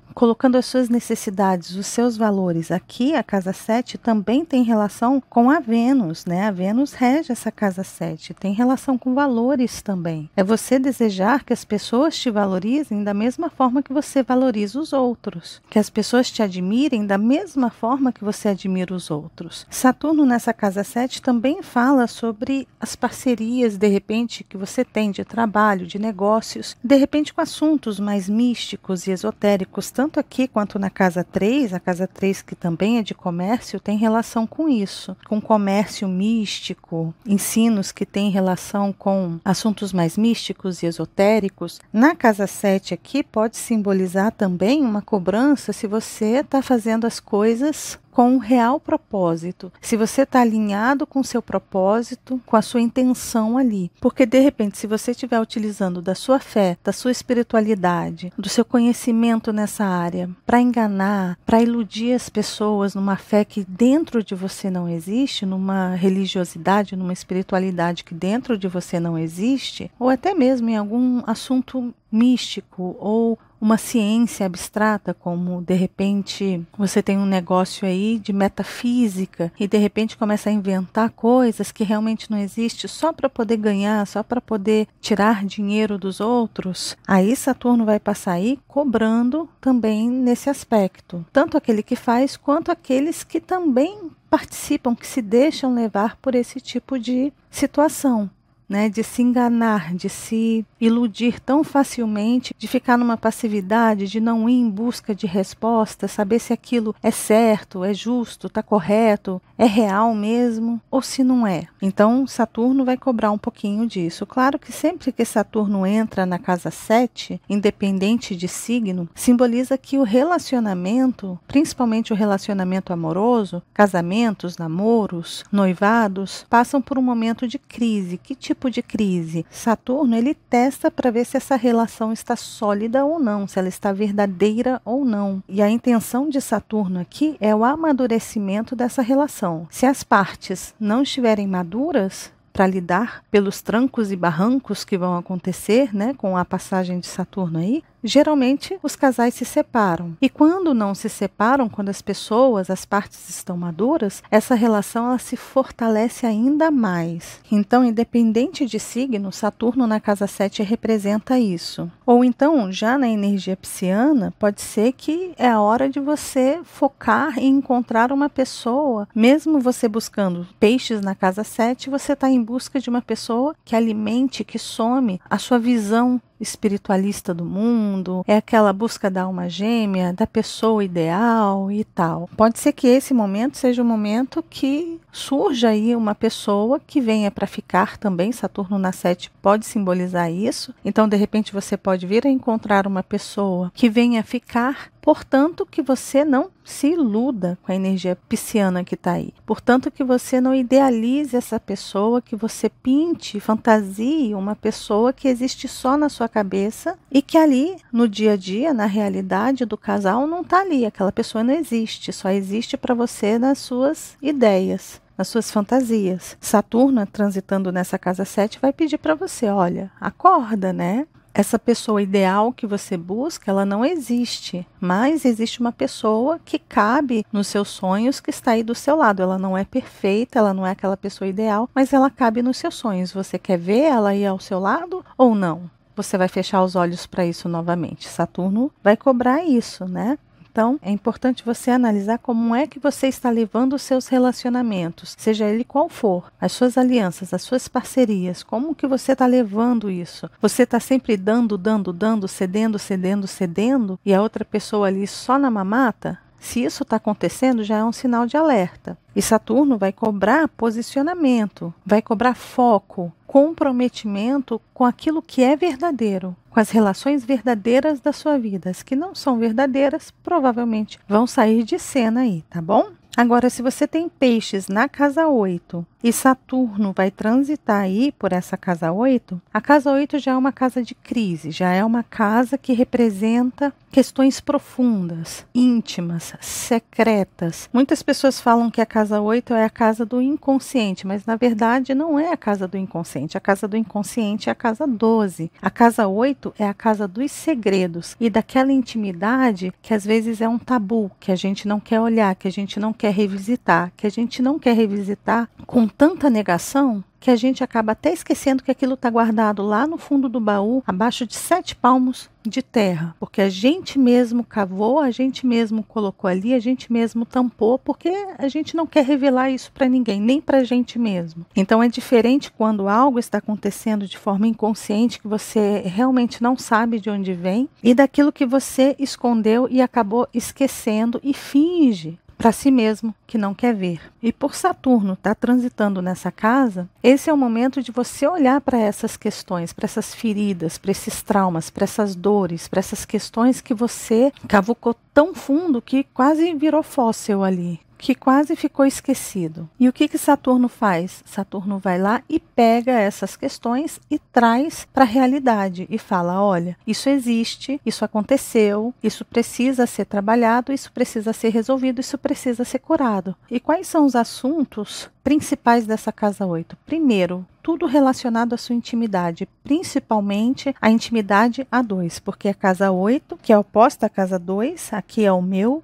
as suas necessidades, os seus valores? Aqui, a casa 7 também tem relação com a Vênus, né? A Vênus rege essa casa 7, tem relação com valores também. É você desejar que as pessoas te valorizem da mesma forma que você valoriza os outros, que as pessoas te admirem da mesma forma que você admira os outros. Saturno nessa casa 7 também fala sobre as parcerias, de repente, que você tem de trabalho, de negócios, de repente com assuntos mais místicos e esotéricos também. tanto aqui quanto na casa 3, a casa 3 que também é de comércio, tem relação com isso, com comércio místico, ensinos que têm relação com assuntos mais místicos e esotéricos. Na casa 7 aqui pode simbolizar também uma cobrança se você está fazendo as coisas com um real propósito, se você está alinhado com o seu propósito, com a sua intenção ali. Porque, de repente, se você estiver utilizando da sua fé, da sua espiritualidade, do seu conhecimento nessa área, para enganar, para iludir as pessoas numa fé que dentro de você não existe, numa religiosidade, numa espiritualidade que dentro de você não existe, ou até mesmo em algum assunto místico ou uma ciência abstrata, como de repente você tem um negócio aí de metafísica e de repente começa a inventar coisas que realmente não existem só para poder ganhar, só para poder tirar dinheiro dos outros, aí Saturno vai passar aí cobrando também nesse aspecto, tanto aquele que faz quanto aqueles que também participam, que se deixam levar por esse tipo de situação. Né, de se enganar, de se iludir tão facilmente, de ficar numa passividade, de não ir em busca de respostas, saber se aquilo é certo, é justo, está correto, é real mesmo, ou se não é. Então, Saturno vai cobrar um pouquinho disso. Claro que sempre que Saturno entra na casa 7, independente de signo, simboliza que o relacionamento, principalmente o relacionamento amoroso, casamentos, namoros, noivados, passam por um momento de crise. Que tipo de crise? Saturno, ele testa para ver se essa relação está sólida ou não, se ela está verdadeira ou não. E a intenção de Saturno aqui é o amadurecimento dessa relação. Se as partes não estiverem maduras para lidar pelos trancos e barrancos que vão acontecer, né, com a passagem de Saturno aí, geralmente os casais se separam. E quando não se separam, quando as pessoas, as partes estão maduras, essa relação ela se fortalece ainda mais. Então, independente de signo, Saturno na casa 7 representa isso. Ou então, já na energia pisciana, pode ser que é a hora de você focar em encontrar uma pessoa, mesmo você buscando peixes na casa 7, você está em busca de uma pessoa que alimente, que some a sua visão espiritualista do mundo, é aquela busca da alma gêmea, da pessoa ideal e tal. Pode ser que esse momento seja o momento que surja aí uma pessoa que venha para ficar também. Saturno na 7 pode simbolizar isso. Então, de repente, você pode vir a encontrar uma pessoa que venha ficar. Portanto, que você não se iluda com a energia pisciana que está aí. Portanto, que você não idealize essa pessoa, que você pinte, fantasie uma pessoa que existe só na sua cabeça e que ali, no dia a dia, na realidade do casal, não está ali. Aquela pessoa não existe, só existe para você nas suas ideias, nas suas fantasias. Saturno, transitando nessa casa 7, vai pedir para você, olha, acorda, né? Essa pessoa ideal que você busca, ela não existe, mas existe uma pessoa que cabe nos seus sonhos, que está aí do seu lado. Ela não é perfeita, ela não é aquela pessoa ideal, mas ela cabe nos seus sonhos. Você quer ver ela aí ao seu lado ou não? Você vai fechar os olhos para isso novamente. Saturno vai cobrar isso, né? Então, é importante você analisar como é que você está levando os seus relacionamentos, seja ele qual for, as suas alianças, as suas parcerias, como que você está levando isso? Você está sempre dando, cedendo, e a outra pessoa ali só na mamata? Se isso está acontecendo, já é um sinal de alerta. E Saturno vai cobrar posicionamento, vai cobrar foco, comprometimento com aquilo que é verdadeiro, com as relações verdadeiras da sua vida. As que não são verdadeiras, provavelmente vão sair de cena aí, tá bom? Agora, se você tem peixes na casa 8 e Saturno vai transitar aí por essa casa 8, a casa 8 já é uma casa de crise, já é uma casa que representa questões profundas, íntimas, secretas. Muitas pessoas falam que a casa 8 é a casa do inconsciente, mas na verdade não é a casa do inconsciente. A casa do inconsciente é a casa 12. A casa 8 é a casa dos segredos e daquela intimidade que às vezes é um tabu, que a gente não quer olhar, que a gente não quer quer revisitar, que a gente não quer revisitar com tanta negação que a gente acaba até esquecendo que aquilo está guardado lá no fundo do baú, abaixo de 7 palmos de terra, porque a gente mesmo cavou, a gente mesmo colocou ali, a gente mesmo tampou, porque a gente não quer revelar isso para ninguém, nem para a gente mesmo. Então é diferente quando algo está acontecendo de forma inconsciente, que você realmente não sabe de onde vem, e daquilo que você escondeu e acabou esquecendo e finge para si mesmo que não quer ver. E por Saturno estar transitando nessa casa, esse é o momento de você olhar para essas questões, para essas feridas, para esses traumas, para essas dores, para essas questões que você cavucou tão fundo que quase virou fóssil ali, que quase ficou esquecido. E o que Saturno faz? Saturno vai lá e pega essas questões e traz para a realidade e fala, olha, isso existe, isso aconteceu, isso precisa ser trabalhado, isso precisa ser resolvido, isso precisa ser curado. E quais são os assuntos principais dessa casa 8? Primeiro, tudo relacionado à sua intimidade, principalmente a intimidade a 2, porque a casa 8, que é oposta à casa 2, aqui é o meu,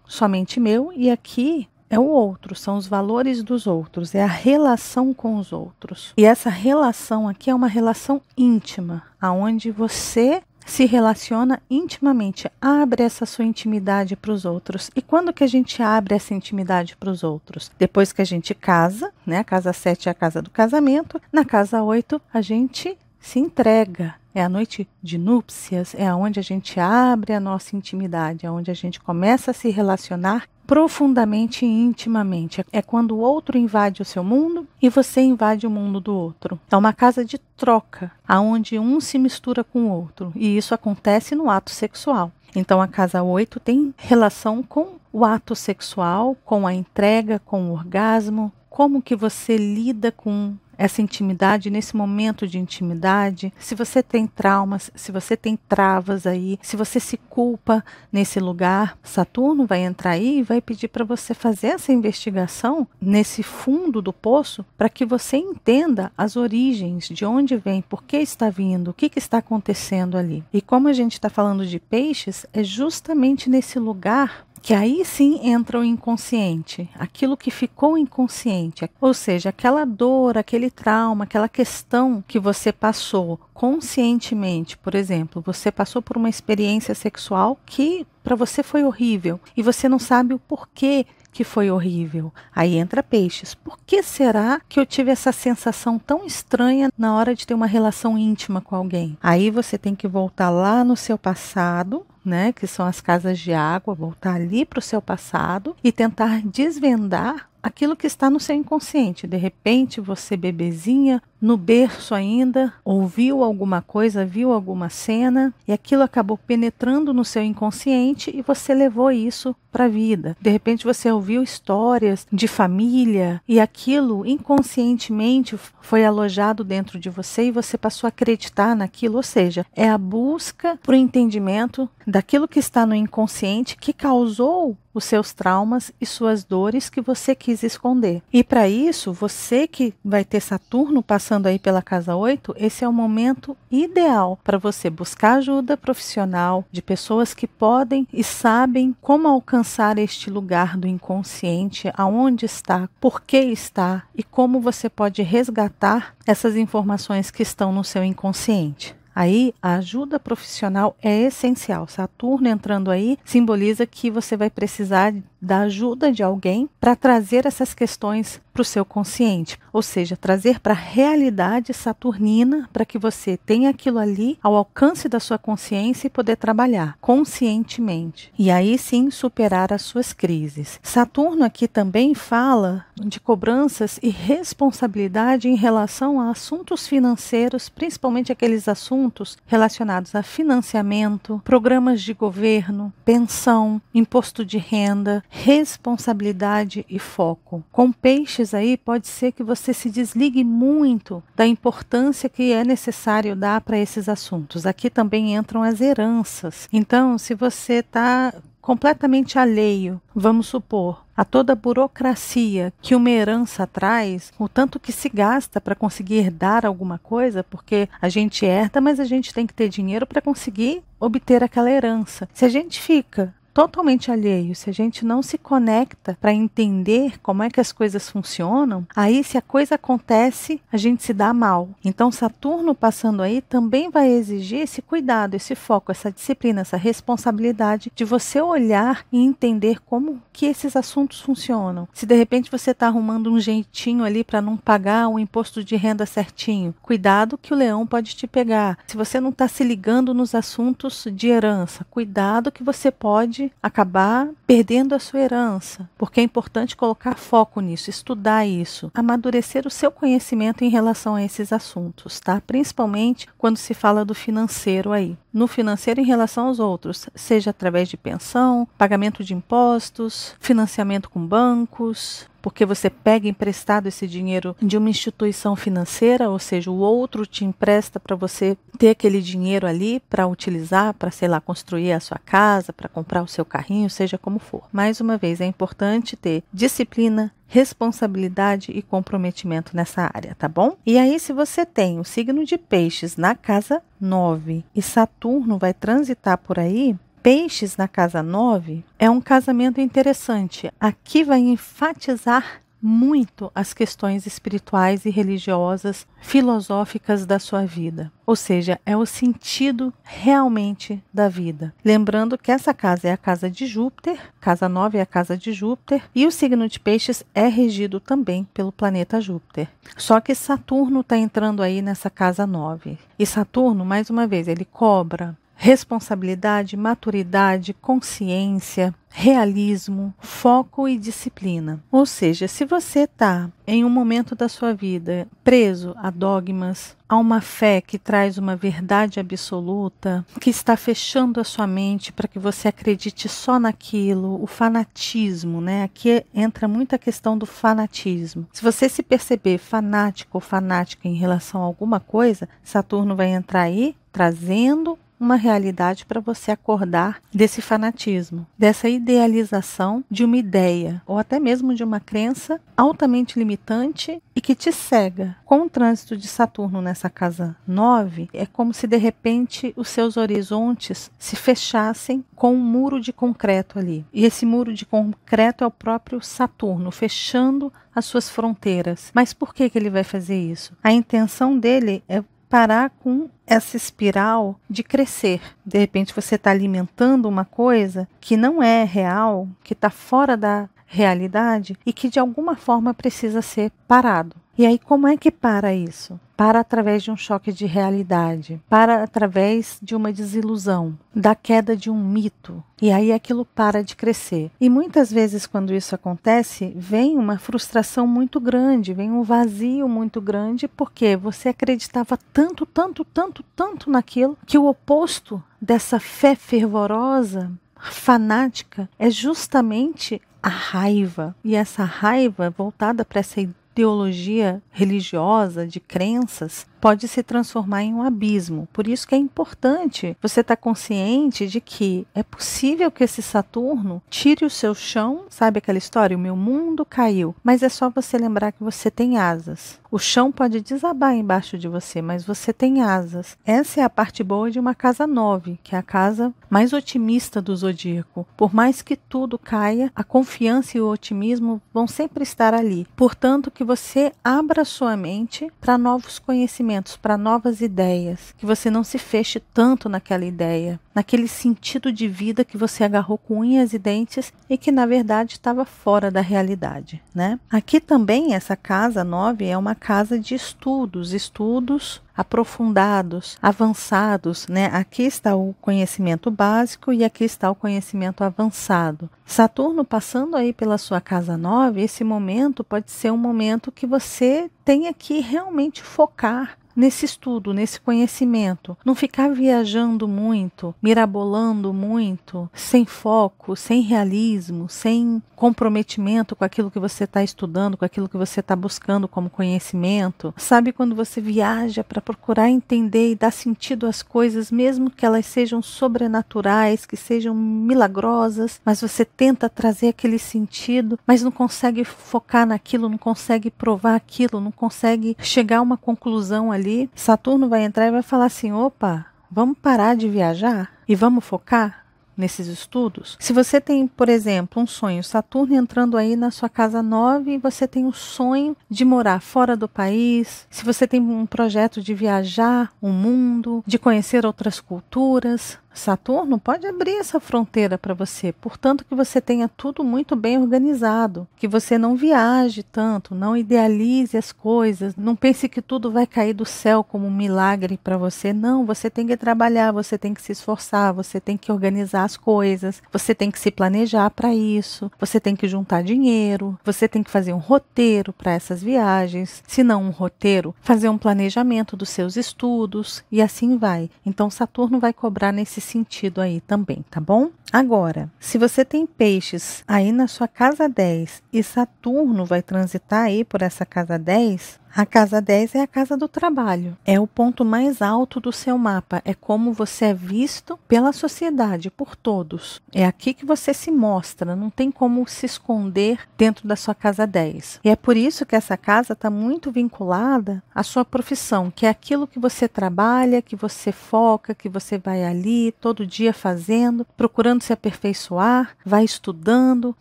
somente meu, e aqui é o outro, são os valores dos outros, é a relação com os outros. E essa relação aqui é uma relação íntima, aonde você se relaciona intimamente, abre essa sua intimidade para os outros. E quando que a gente abre essa intimidade para os outros? Depois que a gente casa, né? A casa 7 é a casa do casamento, na casa 8 a gente se entrega. É a noite de núpcias, é onde a gente abre a nossa intimidade, é onde a gente começa a se relacionar profundamente e intimamente. É quando o outro invade o seu mundo e você invade o mundo do outro. É uma casa de troca, aonde um se mistura com o outro. E isso acontece no ato sexual. Então a casa 8 tem relação com o ato sexual, com a entrega, com o orgasmo. Como que você lida com essa intimidade, nesse momento de intimidade, se você tem traumas, se você tem travas aí, se você se culpa nesse lugar, Saturno vai entrar aí e vai pedir para você fazer essa investigação nesse fundo do poço, para que você entenda as origens, de onde vem, por que está vindo, o que está acontecendo ali. E como a gente está falando de peixes, é justamente nesse lugar que aí sim entra o inconsciente, aquilo que ficou inconsciente, ou seja, aquela dor, aquele trauma, aquela questão que você passou conscientemente. Por exemplo, você passou por uma experiência sexual que para você foi horrível e você não sabe o porquê que foi horrível. Aí entra peixes. Por que será que eu tive essa sensação tão estranha na hora de ter uma relação íntima com alguém? Aí você tem que voltar lá no seu passado, né, que são as casas de água, voltar ali para o seu passado e tentar desvendar aquilo que está no seu inconsciente. De repente, você bebezinha, no berço ainda, ouviu alguma coisa, viu alguma cena e aquilo acabou penetrando no seu inconsciente e você levou isso para a vida. De repente, você ouviu histórias de família e aquilo inconscientemente foi alojado dentro de você e você passou a acreditar naquilo. Ou seja, é a busca por entendimento daquilo que está no inconsciente que causou os seus traumas e suas dores que você quis esconder. E para isso, você que vai ter Saturno passando aí pela casa 8, esse é o momento ideal para você buscar ajuda profissional de pessoas que podem e sabem como alcançar este lugar do inconsciente, aonde está, por que está e como você pode resgatar essas informações que estão no seu inconsciente. Aí, a ajuda profissional é essencial. Saturno entrando aí simboliza que você vai precisar da ajuda de alguém para trazer essas questões para o seu consciente, ou seja, trazer para a realidade saturnina para que você tenha aquilo ali ao alcance da sua consciência e poder trabalhar conscientemente. E aí sim superar as suas crises. Saturno aqui também fala de cobranças e responsabilidade em relação a assuntos financeiros, principalmente aqueles assuntos relacionados a financiamento, programas de governo, pensão, imposto de renda, responsabilidade e foco. Com peixes aí pode ser que você se desligue muito da importância que é necessário dar para esses assuntos. Aqui também entram as heranças. Então, se você está completamente alheio, vamos supor, a toda a burocracia que uma herança traz, o tanto que se gasta para conseguir herdar alguma coisa, porque a gente herda, mas a gente tem que ter dinheiro para conseguir obter aquela herança. Se a gente fica totalmente alheio, se a gente não se conecta para entender como é que as coisas funcionam, aí se a coisa acontece, a gente se dá mal. Então Saturno passando aí também vai exigir esse cuidado, esse foco, essa disciplina, essa responsabilidade de você olhar e entender como que esses assuntos funcionam. Se de repente você está arrumando um jeitinho ali para não pagar o imposto de renda certinho, cuidado que o leão pode te pegar. Se você não está se ligando nos assuntos de herança, cuidado que você pode acabar perdendo a sua herança, porque é importante colocar foco nisso, estudar isso, amadurecer o seu conhecimento em relação a esses assuntos, tá? Principalmente quando se fala do financeiro aí. No financeiro em relação aos outros, seja através de pensão, pagamento de impostos, financiamento com bancos, porque você pega emprestado esse dinheiro de uma instituição financeira, ou seja, o outro te empresta para você ter aquele dinheiro ali para utilizar, para, sei lá, construir a sua casa, para comprar o seu carrinho, seja como for. Mais uma vez, é importante ter disciplina, responsabilidade e comprometimento nessa área, tá bom? E aí, se você tem o signo de Peixes na casa 9 e Saturno vai transitar por aí, Peixes na casa 9 é um casamento interessante. Aqui vai enfatizar muito as questões espirituais e religiosas, filosóficas da sua vida. Ou seja, é o sentido realmente da vida. Lembrando que essa casa é a casa de Júpiter, casa 9 é a casa de Júpiter, e o signo de Peixes é regido também pelo planeta Júpiter. Só que Saturno está entrando aí nessa casa 9. E Saturno, mais uma vez, ele cobra responsabilidade, maturidade, consciência, realismo, foco e disciplina. Ou seja, se você está em um momento da sua vida preso a dogmas, a uma fé que traz uma verdade absoluta, que está fechando a sua mente para que você acredite só naquilo, o fanatismo, né? Aqui entra muito a questão do fanatismo. Se você se perceber fanático ou fanática em relação a alguma coisa, Saturno vai entrar aí trazendo uma realidade para você acordar desse fanatismo, dessa idealização de uma ideia, ou até mesmo de uma crença altamente limitante e que te cega. Com o trânsito de Saturno nessa casa 9, é como se de repente os seus horizontes se fechassem com um muro de concreto ali. E esse muro de concreto é o próprio Saturno, fechando as suas fronteiras. Mas por que ele vai fazer isso? A intenção dele é parar com essa espiral de crescer. De repente você está alimentando uma coisa que não é real, que está fora da realidade e que de alguma forma precisa ser parado. E aí como é que para isso? Para através de um choque de realidade, para através de uma desilusão, da queda de um mito. E aí aquilo para de crescer. E muitas vezes quando isso acontece, vem uma frustração muito grande, vem um vazio muito grande, porque você acreditava tanto, tanto, tanto, tanto naquilo, que o oposto dessa fé fervorosa, fanática, é justamente a raiva. E essa raiva voltada para essa ideologia religiosa, de crenças, pode se transformar em um abismo. Por isso que é importante você estar consciente de que é possível que esse Saturno tire o seu chão, sabe aquela história? O meu mundo caiu. Mas é só você lembrar que você tem asas. O chão pode desabar embaixo de você, mas você tem asas. Essa é a parte boa de uma casa 9, que é a casa mais otimista do zodíaco. Por mais que tudo caia, a confiança e o otimismo vão sempre estar ali. Portanto, que você abra sua mente para novos conhecimentos, para novas ideias, que você não se feche tanto naquela ideia, naquele sentido de vida que você agarrou com unhas e dentes e que na verdade estava fora da realidade, né? Aqui também essa casa 9 é uma casa de estudos aprofundados, avançados, né? Aqui está o conhecimento básico e aqui está o conhecimento avançado. Saturno passando aí pela sua casa 9, esse momento pode ser um momento que você tenha que realmente focar nesse estudo, nesse conhecimento. Não ficar viajando muito, mirabolando muito, sem foco, sem realismo, sem comprometimento com aquilo que você está estudando, com aquilo que você está buscando como conhecimento. Sabe quando você viaja para procurar entender e dar sentido às coisas, mesmo que elas sejam sobrenaturais, que sejam milagrosas, mas você tenta trazer aquele sentido, mas não consegue focar naquilo, não consegue provar aquilo, não consegue chegar a uma conclusão ali. Saturno vai entrar e vai falar assim, opa, vamos parar de viajar e vamos focar? nesses estudos? Se você tem, por exemplo, um sonho, Saturno entrando aí na sua casa 9 e você tem o sonho de morar fora do país, se você tem um projeto de viajar o mundo, de conhecer outras culturas, Saturno pode abrir essa fronteira para você, portanto que você tenha tudo muito bem organizado, que você não viaje tanto, não idealize as coisas, não pense que tudo vai cair do céu como um milagre para você. Não, você tem que trabalhar, você tem que se esforçar, você tem que organizar as coisas, você tem que se planejar para isso, você tem que juntar dinheiro, você tem que fazer um roteiro para essas viagens, se não um roteiro, fazer um planejamento dos seus estudos e assim vai. Então Saturno vai cobrar nesse sentido aí também, tá bom? Agora, se você tem peixes aí na sua casa 10 e Saturno vai transitar aí por essa casa 10, a casa 10 é a casa do trabalho, é o ponto mais alto do seu mapa, é como você é visto pela sociedade, por todos. É aqui que você se mostra, não tem como se esconder dentro da sua casa 10. E é por isso que essa casa está muito vinculada à sua profissão, que é aquilo que você trabalha, que você foca, que você vai ali todo dia fazendo, procurando se aperfeiçoar, vai estudando,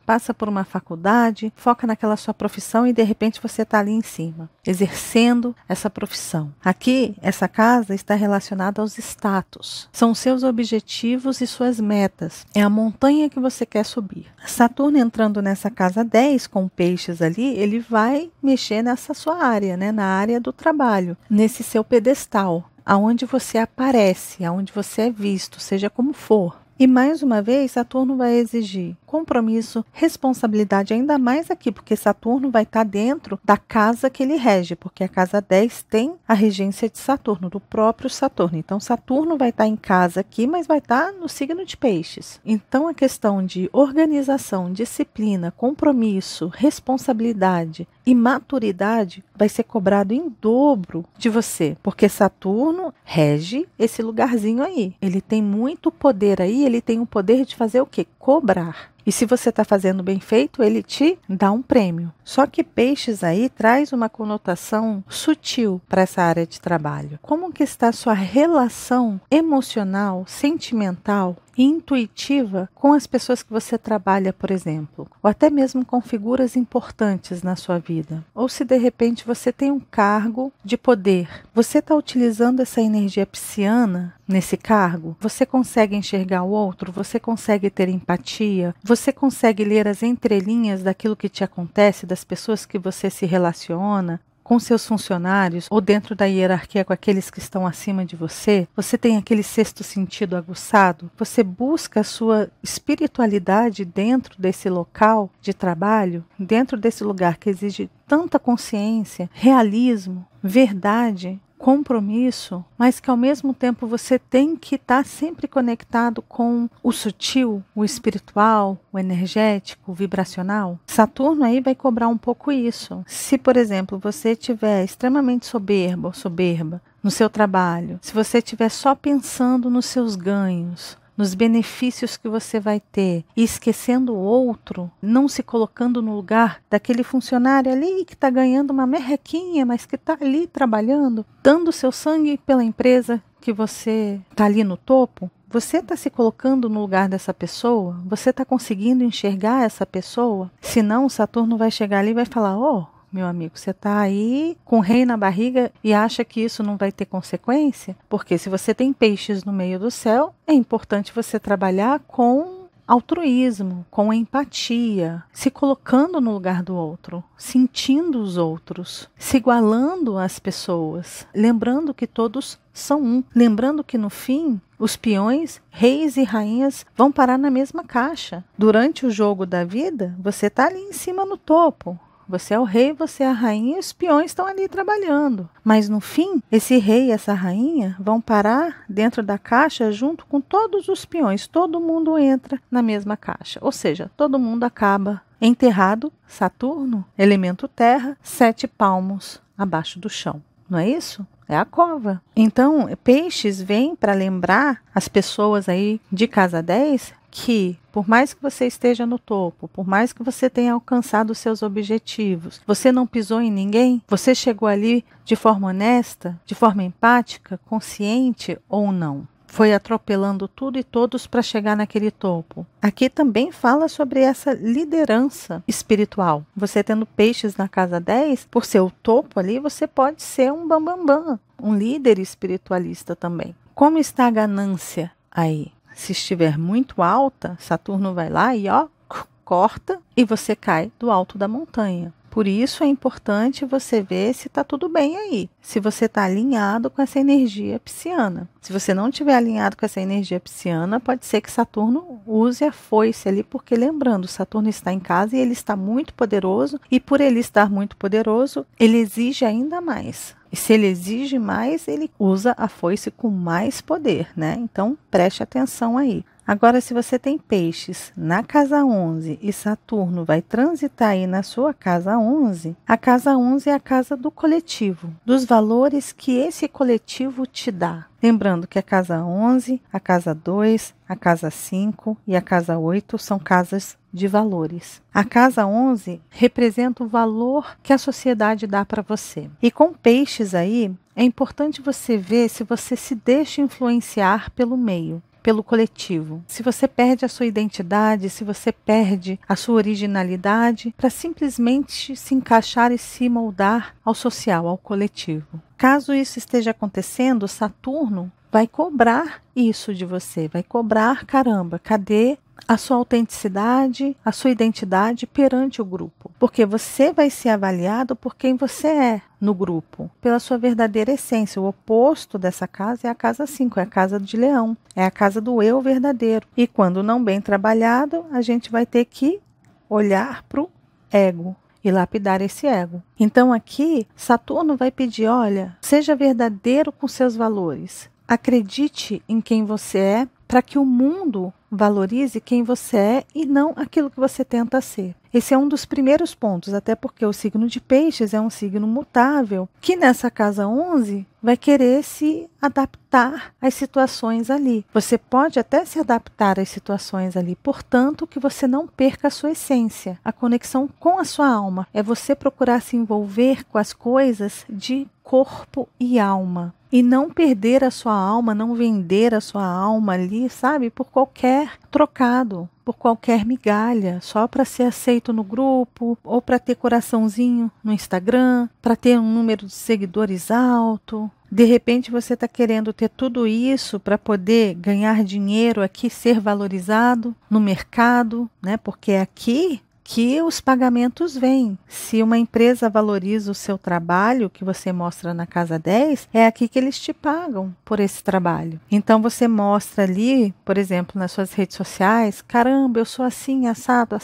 passa por uma faculdade, foca naquela sua profissão e de repente você está ali em cima, exercendo essa profissão. Aqui, essa casa está relacionada aos status. São seus objetivos e suas metas. É a montanha que você quer subir. Saturno entrando nessa casa 10 com peixes ali, ele vai mexer nessa sua área, né? Na área do trabalho, nesse seu pedestal, aonde você aparece, aonde você é visto, seja como for. E mais uma vez, Saturno vai exigir compromisso, responsabilidade, ainda mais aqui, porque Saturno vai estar dentro da casa que ele rege, porque a casa 10 tem a regência de Saturno, do próprio Saturno. Então, Saturno vai estar em casa aqui, mas vai estar no signo de Peixes. Então, a questão de organização, disciplina, compromisso, responsabilidade e maturidade vai ser cobrado em dobro de você, porque Saturno rege esse lugarzinho aí. Ele tem muito poder aí, ele tem o poder de fazer o quê? Cobrar. E se você está fazendo bem feito, ele te dá um prêmio. Só que Peixes aí traz uma conotação sutil para essa área de trabalho. Como que está a sua relação emocional, sentimental e intuitiva com as pessoas que você trabalha, por exemplo, ou até mesmo com figuras importantes na sua vida? Ou se de repente você tem um cargo de poder, você está utilizando essa energia pisciana nesse cargo? Você consegue enxergar o outro? Você consegue ter empatia? Você consegue ler as entrelinhas daquilo que te acontece, das pessoas que você se relaciona, com seus funcionários ou dentro da hierarquia com aqueles que estão acima de você? Você tem aquele sexto sentido aguçado? Você busca a sua espiritualidade dentro desse local de trabalho, dentro desse lugar que exige tanta consciência, realismo, verdade, compromisso, mas que ao mesmo tempo você tem que estar sempre conectado com o sutil, o espiritual, o energético, o vibracional? Saturno aí vai cobrar um pouco isso. Se, por exemplo, você estiver extremamente soberbo ou soberba no seu trabalho, se você estiver só pensando nos seus ganhos, nos benefícios que você vai ter, e esquecendo o outro, não se colocando no lugar daquele funcionário ali que está ganhando uma merrequinha, mas que está ali trabalhando, dando seu sangue pela empresa que você está ali no topo, você está se colocando no lugar dessa pessoa? Você está conseguindo enxergar essa pessoa? Senão, Saturno vai chegar ali e vai falar: "Ô, meu amigo, você está aí com o rei na barriga e acha que isso não vai ter consequência?" Porque se você tem peixes no meio do céu, é importante você trabalhar com altruísmo, com empatia, se colocando no lugar do outro, sentindo os outros, se igualando às pessoas, lembrando que todos são um, lembrando que no fim os peões, reis e rainhas vão parar na mesma caixa. Durante o jogo da vida, você está ali em cima no topo. Você é o rei, você é a rainha e os peões estão ali trabalhando. Mas no fim, esse rei e essa rainha vão parar dentro da caixa junto com todos os peões. Todo mundo entra na mesma caixa. Ou seja, todo mundo acaba enterrado, Saturno, elemento terra, 7 palmos abaixo do chão. Não é isso? É a cova. Então, Peixes vem para lembrar as pessoas aí de casa 10 que, por mais que você esteja no topo, por mais que você tenha alcançado os seus objetivos, você não pisou em ninguém, você chegou ali de forma honesta, de forma empática, consciente ou não. foi atropelando tudo e todos para chegar naquele topo. Aqui também fala sobre essa liderança espiritual. Você tendo peixes na casa 10, por ser o topo ali, você pode ser um bambambam, um líder espiritualista também. Como está a ganância aí? Se estiver muito alta, Saturno vai lá e corta e você cai do alto da montanha. Por isso é importante você ver se está tudo bem aí, se você está alinhado com essa energia pisciana. Se você não estiver alinhado com essa energia pisciana, pode ser que Saturno use a foice ali, porque lembrando, Saturno está em casa e ele está muito poderoso, e por ele estar muito poderoso, ele exige ainda mais. E se ele exige mais, ele usa a foice com mais poder, né? Então preste atenção aí. Agora, se você tem peixes na casa 11 e Saturno vai transitar aí na sua casa 11, a casa 11 é a casa do coletivo, dos valores que esse coletivo te dá. Lembrando que a casa 11, a casa 2, a casa 5 e a casa 8 são casas de valores. A casa 11 representa o valor que a sociedade dá para você. E com peixes aí, é importante você ver se você se deixa influenciar pelo meio, pelo coletivo. Se você perde a sua identidade, se você perde a sua originalidade para simplesmente se encaixar e se moldar ao social, ao coletivo. Caso isso esteja acontecendo, Saturno vai cobrar isso de você, vai cobrar, caramba, cadê a sua autenticidade, a sua identidade perante o grupo? Porque você vai ser avaliado por quem você é no grupo, pela sua verdadeira essência. O oposto dessa casa é a casa 5, é a casa de Leão, é a casa do eu verdadeiro. E quando não bem trabalhado, a gente vai ter que olhar para o ego e lapidar esse ego. Então aqui, Saturno vai pedir, olha, seja verdadeiro com seus valores. Acredite em quem você é, para que o mundo valorize quem você é e não aquilo que você tenta ser. Esse é um dos primeiros pontos, até porque o signo de Peixes é um signo mutável, que nessa casa 11 vai querer se adaptar às situações ali. Você pode até se adaptar às situações ali, portanto que você não perca a sua essência, a conexão com a sua alma. É você procurar se envolver com as coisas de corpo e alma. E não perder a sua alma, não vender a sua alma ali, sabe? Por qualquer trocado, por qualquer migalha, só para ser aceito no grupo, ou para ter coraçãozinho no Instagram, para ter um número de seguidores alto. De repente você está querendo ter tudo isso para poder ganhar dinheiro aqui, ser valorizado no mercado, né? Porque é aqui que os pagamentos vêm. Se uma empresa valoriza o seu trabalho, que você mostra na casa 10, é aqui que eles te pagam por esse trabalho. Então você mostra ali, por exemplo, nas suas redes sociais, caramba, eu sou assim, assado,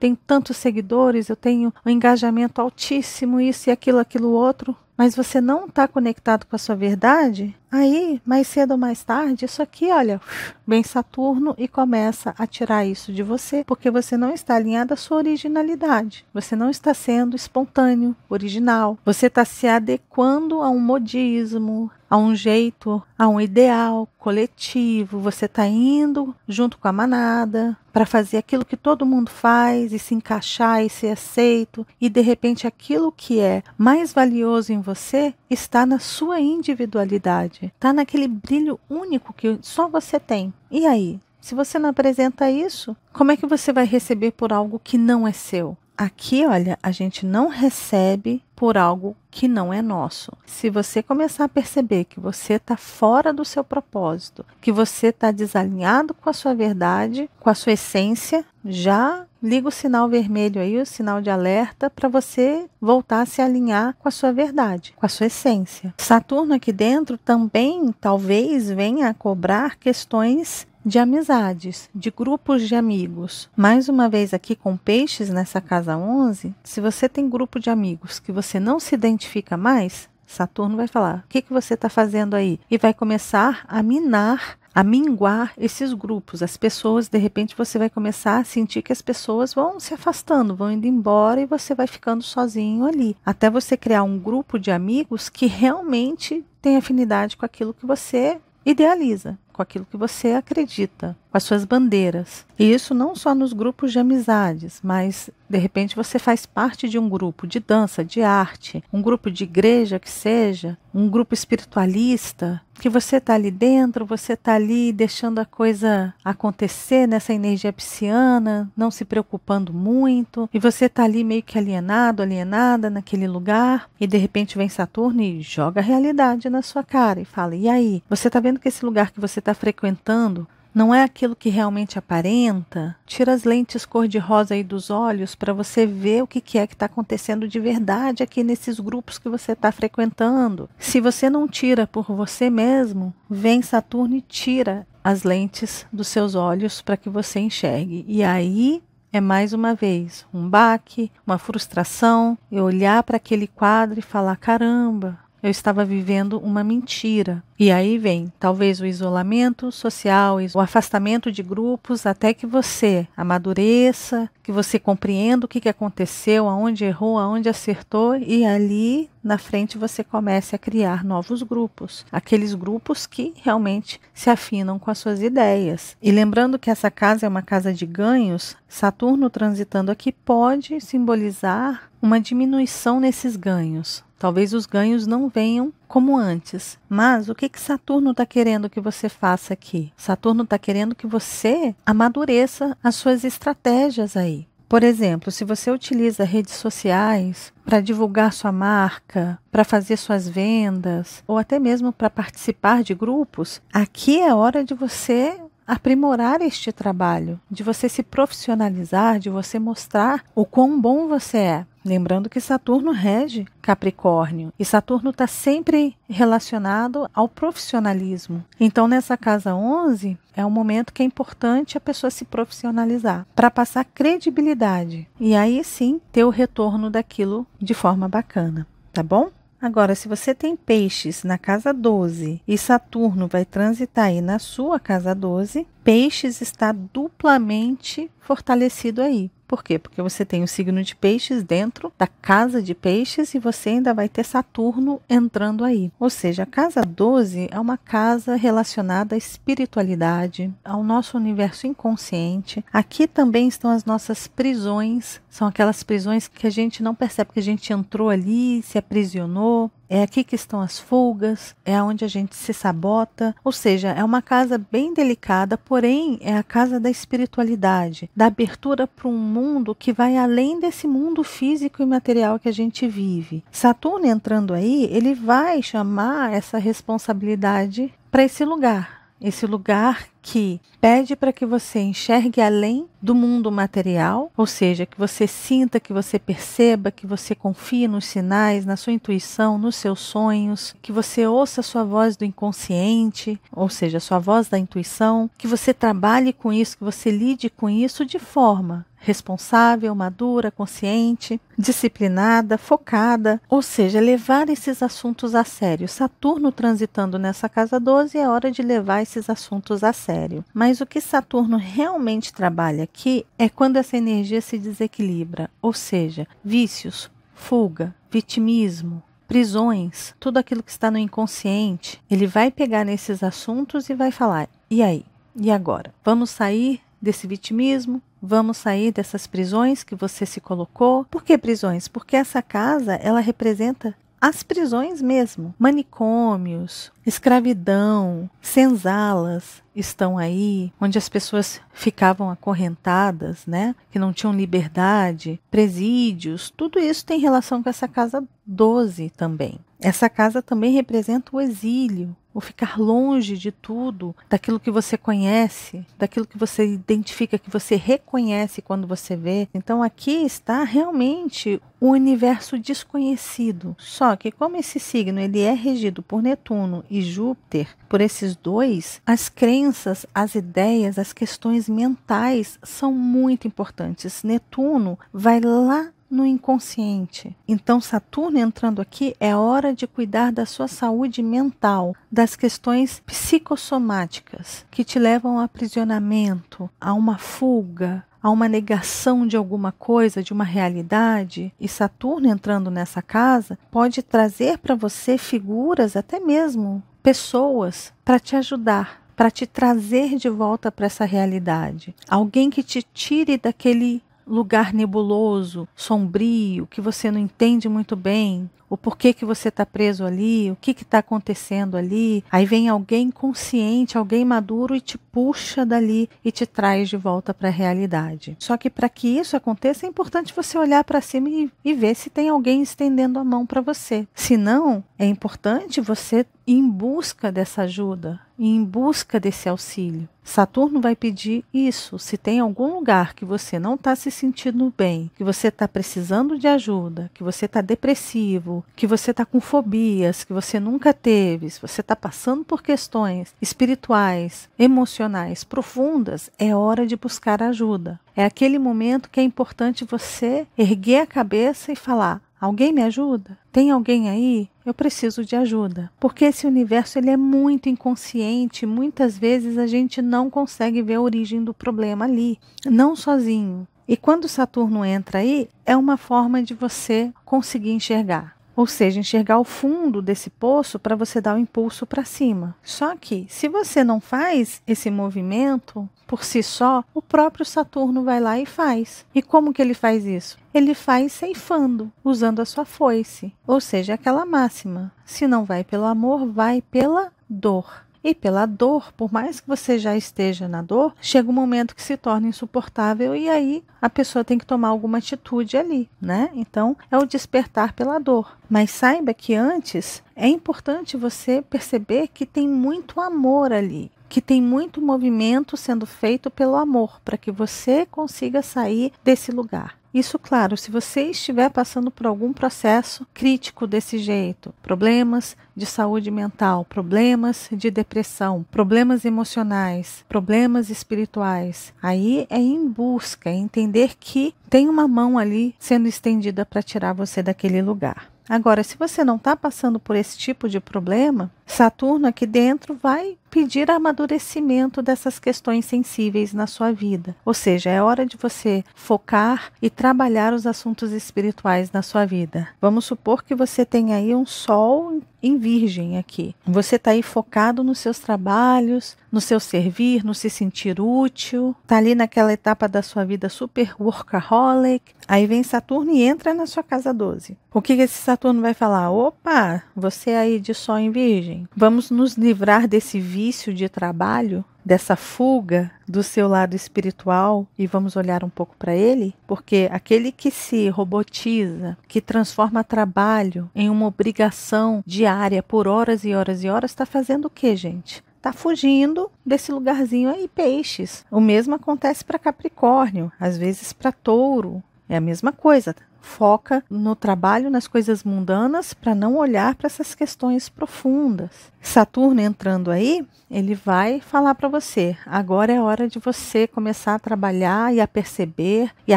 tenho tantos seguidores, eu tenho um engajamento altíssimo, isso e aquilo outro. Mas você não está conectado com a sua verdade, aí, mais cedo ou mais tarde, isso aqui, olha, vem Saturno e começa a tirar isso de você, porque você não está alinhado à sua originalidade. Você não está sendo espontâneo, original. Você está se adequando a um modismo, a um jeito, a um ideal coletivo. Você está indo junto com a manada para fazer aquilo que todo mundo faz e se encaixar e ser aceito. E de repente aquilo que é mais valioso em você está na sua individualidade. Está naquele brilho único que só você tem. E aí? Se você não apresenta isso, como é que você vai receber por algo que não é seu? Aqui, olha, a gente não recebe por algo que não é nosso. Se você começar a perceber que você está fora do seu propósito, que você está desalinhado com a sua verdade, com a sua essência, já liga o sinal vermelho aí, o sinal de alerta, para você voltar a se alinhar com a sua verdade, com a sua essência. Saturno aqui dentro também talvez venha a cobrar questões de amizades, de grupos de amigos. Mais uma vez aqui com Peixes nessa casa 11, se você tem grupo de amigos que você não se identifica mais, Saturno vai falar, o que você está fazendo aí? E vai começar a minar, a minguar esses grupos. As pessoas, de repente, você vai começar a sentir que as pessoas vão se afastando, vão indo embora e você vai ficando sozinho ali. Até você criar um grupo de amigos que realmente tem afinidade com aquilo que você idealiza, com aquilo que você acredita, com as suas bandeiras. E isso não só nos grupos de amizades, mas de repente você faz parte de um grupo de dança, de arte, um grupo de igreja que seja, um grupo espiritualista, que você está ali dentro, você está ali deixando a coisa acontecer nessa energia pisciana, não se preocupando muito, e você está ali meio que alienado, alienada naquele lugar, e de repente vem Saturno e joga a realidade na sua cara e fala, e aí? Você está vendo que esse lugar que você está frequentando não é aquilo que realmente aparenta? Tira as lentes cor-de-rosa aí dos olhos para você ver o que é que está acontecendo de verdade aqui nesses grupos que você está frequentando. Se você não tira por você mesmo, vem Saturno e tira as lentes dos seus olhos para que você enxergue. E aí é mais uma vez um baque, uma frustração, e olhar para aquele quadro e falar, caramba, eu estava vivendo uma mentira. E aí vem talvez o isolamento social, o afastamento de grupos, até que você amadureça, que você compreenda o que aconteceu, aonde errou, aonde acertou, e ali na frente você comece a criar novos grupos. Aqueles grupos que realmente se afinam com as suas ideias. E lembrando que essa casa é uma casa de ganhos, Saturno transitando aqui pode simbolizar uma diminuição nesses ganhos. Talvez os ganhos não venham como antes, mas o que Saturno está querendo que você faça aqui? Saturno está querendo que você amadureça as suas estratégias aí. Por exemplo, se você utiliza redes sociais para divulgar sua marca, para fazer suas vendas, ou até mesmo para participar de grupos, aqui é hora de você aprimorar este trabalho, de você se profissionalizar, de você mostrar o quão bom você é. Lembrando que Saturno rege Capricórnio e Saturno está sempre relacionado ao profissionalismo. Então, nessa casa 11, é um momento que é importante a pessoa se profissionalizar para passar credibilidade e aí sim ter o retorno daquilo de forma bacana, tá bom? Agora, se você tem peixes na casa 12 e Saturno vai transitar aí na sua casa 12, peixes está duplamente fortalecido aí. Por quê? Porque você tem o signo de peixes dentro da casa de peixes e você ainda vai ter Saturno entrando aí. Ou seja, a casa 12 é uma casa relacionada à espiritualidade, ao nosso universo inconsciente. Aqui também estão as nossas prisões, são aquelas prisões que a gente não percebe que a gente entrou ali, se aprisionou. É aqui que estão as fugas, é onde a gente se sabota, ou seja, é uma casa bem delicada, porém é a casa da espiritualidade, da abertura para um mundo que vai além desse mundo físico e material que a gente vive. Saturno entrando aí, ele vai chamar essa responsabilidade para esse lugar que pede para que você enxergue além do mundo material, ou seja, que você sinta, que você perceba, que você confie nos sinais, na sua intuição, nos seus sonhos, que você ouça a sua voz do inconsciente, ou seja, a sua voz da intuição, que você trabalhe com isso, que você lide com isso de forma responsável, madura, consciente, disciplinada, focada, ou seja, levar esses assuntos a sério. Saturno transitando nessa casa 12 é hora de levar esses assuntos a sério. Mas o que Saturno realmente trabalha aqui é quando essa energia se desequilibra, ou seja, vícios, fuga, vitimismo, prisões, tudo aquilo que está no inconsciente. Ele vai pegar nesses assuntos e vai falar, e aí? E agora? Vamos sair desse vitimismo? Vamos sair dessas prisões que você se colocou? Por que prisões? Porque essa casa, ela representa as prisões mesmo. Manicômios, escravidão, senzalas estão aí, onde as pessoas ficavam acorrentadas, né? Que não tinham liberdade, presídios, tudo isso tem relação com essa casa 12 também. Essa casa também representa o exílio, o ficar longe de tudo, daquilo que você conhece, daquilo que você identifica, que você reconhece quando você vê. Então aqui está realmente o universo desconhecido. Só que como esse signo ele é regido por Netuno e Júpiter, por esses dois, as crenças, as ideias, as questões mentais são muito importantes. Netuno vai lá no inconsciente. Então Saturno entrando aqui é hora de cuidar da sua saúde mental, das questões psicossomáticas que te levam ao aprisionamento, a uma fuga, a uma negação de alguma coisa, de uma realidade. E Saturno entrando nessa casa pode trazer para você figuras, até mesmo pessoas, para te ajudar, para te trazer de volta para essa realidade. Alguém que te tire daquele lugar nebuloso, sombrio, que você não entende muito bem, o porquê que você está preso ali, o que está acontecendo ali. Aí vem alguém consciente, alguém maduro e te puxa dali e te traz de volta para a realidade. Só que para que isso aconteça é importante você olhar para cima e ver se tem alguém estendendo a mão para você. Se não, é importante você ir em busca dessa ajuda, ir em busca desse auxílio. Saturno vai pedir isso. Se tem algum lugar que você não está se sentindo bem, que você está precisando de ajuda, que você está depressivo, que você está com fobias, que você nunca teve, se você está passando por questões espirituais, emocionais profundas, é hora de buscar ajuda. É aquele momento que é importante você erguer a cabeça e falar: alguém me ajuda? Tem alguém aí? Eu preciso de ajuda. Porque esse universo ele é muito inconsciente. Muitas vezes a gente não consegue ver a origem do problema ali, não sozinho. E quando Saturno entra aí, é uma forma de você conseguir enxergar. Ou seja, enxergar o fundo desse poço para você dar o impulso para cima. Só que, se você não faz esse movimento por si só, o próprio Saturno vai lá e faz. E como que ele faz isso? Ele faz ceifando, usando a sua foice. Ou seja, aquela máxima: se não vai pelo amor, vai pela dor. E pela dor, por mais que você já esteja na dor, chega um momento que se torna insuportável e aí a pessoa tem que tomar alguma atitude ali, né? Então, é o despertar pela dor. Mas saiba que antes é importante você perceber que tem muito amor ali, que tem muito movimento sendo feito pelo amor, para que você consiga sair desse lugar. Isso, claro, se você estiver passando por algum processo crítico desse jeito, problemas de saúde mental, problemas de depressão, problemas emocionais, problemas espirituais, aí é em busca, é entender que tem uma mão ali sendo estendida para tirar você daquele lugar. Agora, se você não está passando por esse tipo de problema, Saturno aqui dentro vai pedir amadurecimento dessas questões sensíveis na sua vida. Ou seja, é hora de você focar e trabalhar os assuntos espirituais na sua vida. Vamos supor que você tem aí um sol em Virgem aqui. Você está aí focado nos seus trabalhos, no seu servir, no se sentir útil. Está ali naquela etapa da sua vida super workaholic. Aí vem Saturno e entra na sua casa 12. O que esse Saturno vai falar? Opa, você aí de Sol em Virgem, vamos nos livrar desse vício de trabalho, dessa fuga do seu lado espiritual e vamos olhar um pouco para ele? Porque aquele que se robotiza, que transforma trabalho em uma obrigação diária por horas e horas e horas, está fazendo o quê, gente? Está fugindo desse lugarzinho aí, Peixes. O mesmo acontece para Capricórnio, às vezes para Touro. É a mesma coisa. Foca no trabalho, nas coisas mundanas, para não olhar para essas questões profundas. Saturno entrando aí, ele vai falar para você: agora é hora de você começar a trabalhar e a perceber e a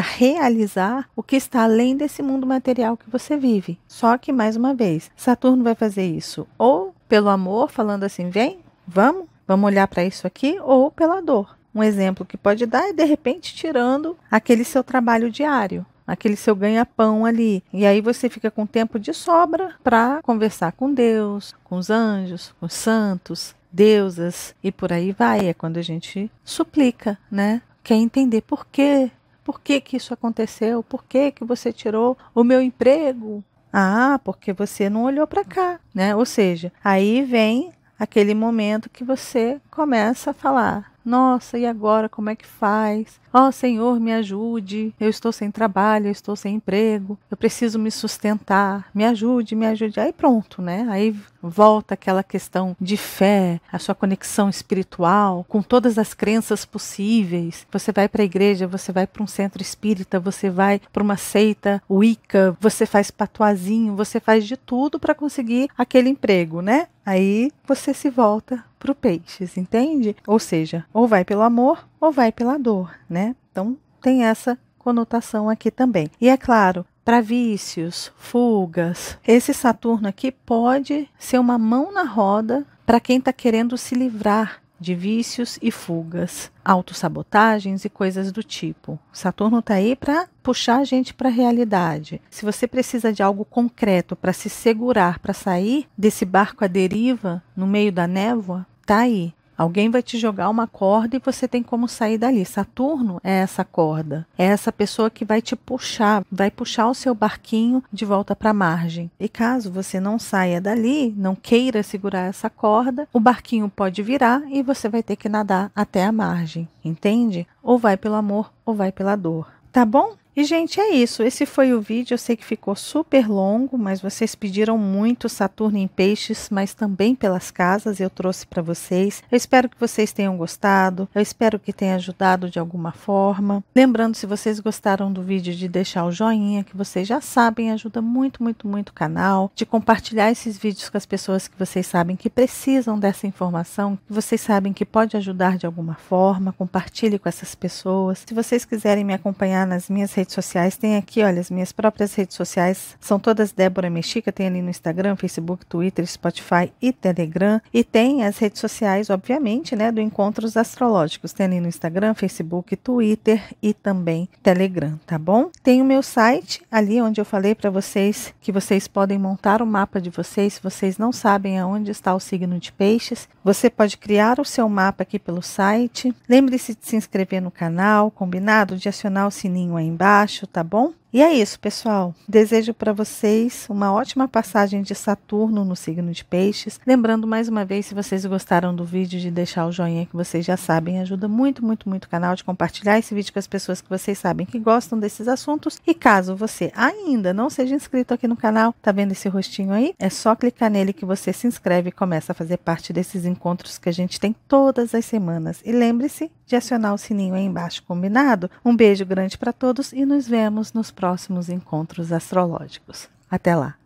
realizar o que está além desse mundo material que você vive. Só que, mais uma vez, Saturno vai fazer isso ou pelo amor, falando assim: vem, vamos olhar para isso aqui, ou pela dor. Um exemplo que pode dar é, de repente, tirando aquele seu trabalho diário, aquele seu ganha-pão ali. E aí você fica com tempo de sobra para conversar com Deus, com os anjos, com os santos, deusas e por aí vai. É quando a gente suplica, né? Quer entender por quê? Por que que isso aconteceu? Por que que você tirou o meu emprego? Ah, porque você não olhou para cá, né? Ou seja, aí vem aquele momento que você começa a falar: nossa, e agora como é que faz? Ó, Senhor, me ajude, eu estou sem trabalho, eu estou sem emprego, eu preciso me sustentar, me ajude, me ajude. Aí pronto, né? Aí volta aquela questão de fé, a sua conexão espiritual, com todas as crenças possíveis. Você vai para a igreja, você vai para um centro espírita, você vai para uma seita Wicca, você faz patuazinho, você faz de tudo para conseguir aquele emprego, né? Aí você se volta para o Peixes, entende? Ou seja, ou vai pelo amor ou vai pela dor, né? Então tem essa conotação aqui também. E é claro, para vícios, fugas, esse Saturno aqui pode ser uma mão na roda para quem está querendo se livrar de vícios e fugas, autossabotagens e coisas do tipo. Saturno está aí para puxar a gente para a realidade. Se você precisa de algo concreto para se segurar, para sair desse barco à deriva no meio da névoa, tá aí. Alguém vai te jogar uma corda e você tem como sair dali. Saturno é essa corda, é essa pessoa que vai te puxar, vai puxar o seu barquinho de volta para a margem. E caso você não saia dali, não queira segurar essa corda, o barquinho pode virar e você vai ter que nadar até a margem, entende? Ou vai pelo amor ou vai pela dor, tá bom? E, gente, é isso. Esse foi o vídeo. Eu sei que ficou super longo, mas vocês pediram muito Saturno em Peixes, mas também pelas casas eu trouxe para vocês. Eu espero que vocês tenham gostado. Eu espero que tenha ajudado de alguma forma. Lembrando, se vocês gostaram do vídeo, de deixar o joinha, que vocês já sabem, ajuda muito, muito, muito o canal. De compartilhar esses vídeos com as pessoas que vocês sabem que precisam dessa informação, que vocês sabem que pode ajudar de alguma forma. Compartilhe com essas pessoas. Se vocês quiserem me acompanhar nas minhas redes sociais, tem aqui, olha, as minhas próprias redes sociais, são todas Débora Mexica, tem ali no Instagram, Facebook, Twitter, Spotify e Telegram, e tem as redes sociais, obviamente, né, do Encontros Astrológicos, tem ali no Instagram, Facebook, Twitter e também Telegram, tá bom? Tem o meu site, ali onde eu falei para vocês que vocês podem montar o mapa de vocês, se vocês não sabem aonde está o signo de Peixes, você pode criar o seu mapa aqui pelo site. Lembre-se de se inscrever no canal, combinado? De acionar o sininho aí embaixo, tá bom? E é isso, pessoal. Desejo para vocês uma ótima passagem de Saturno no signo de Peixes. Lembrando mais uma vez, se vocês gostaram do vídeo, de deixar o joinha, que vocês já sabem, ajuda muito, muito, muito o canal, de compartilhar esse vídeo com as pessoas que vocês sabem que gostam desses assuntos. E caso você ainda não seja inscrito aqui no canal, tá vendo esse rostinho aí? É só clicar nele que você se inscreve e começa a fazer parte desses encontros que a gente tem todas as semanas. E lembre-se de acionar o sininho aí embaixo, combinado? Um beijo grande para todos e nos vemos nos próximos encontros astrológicos. Até lá.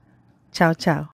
Tchau, tchau.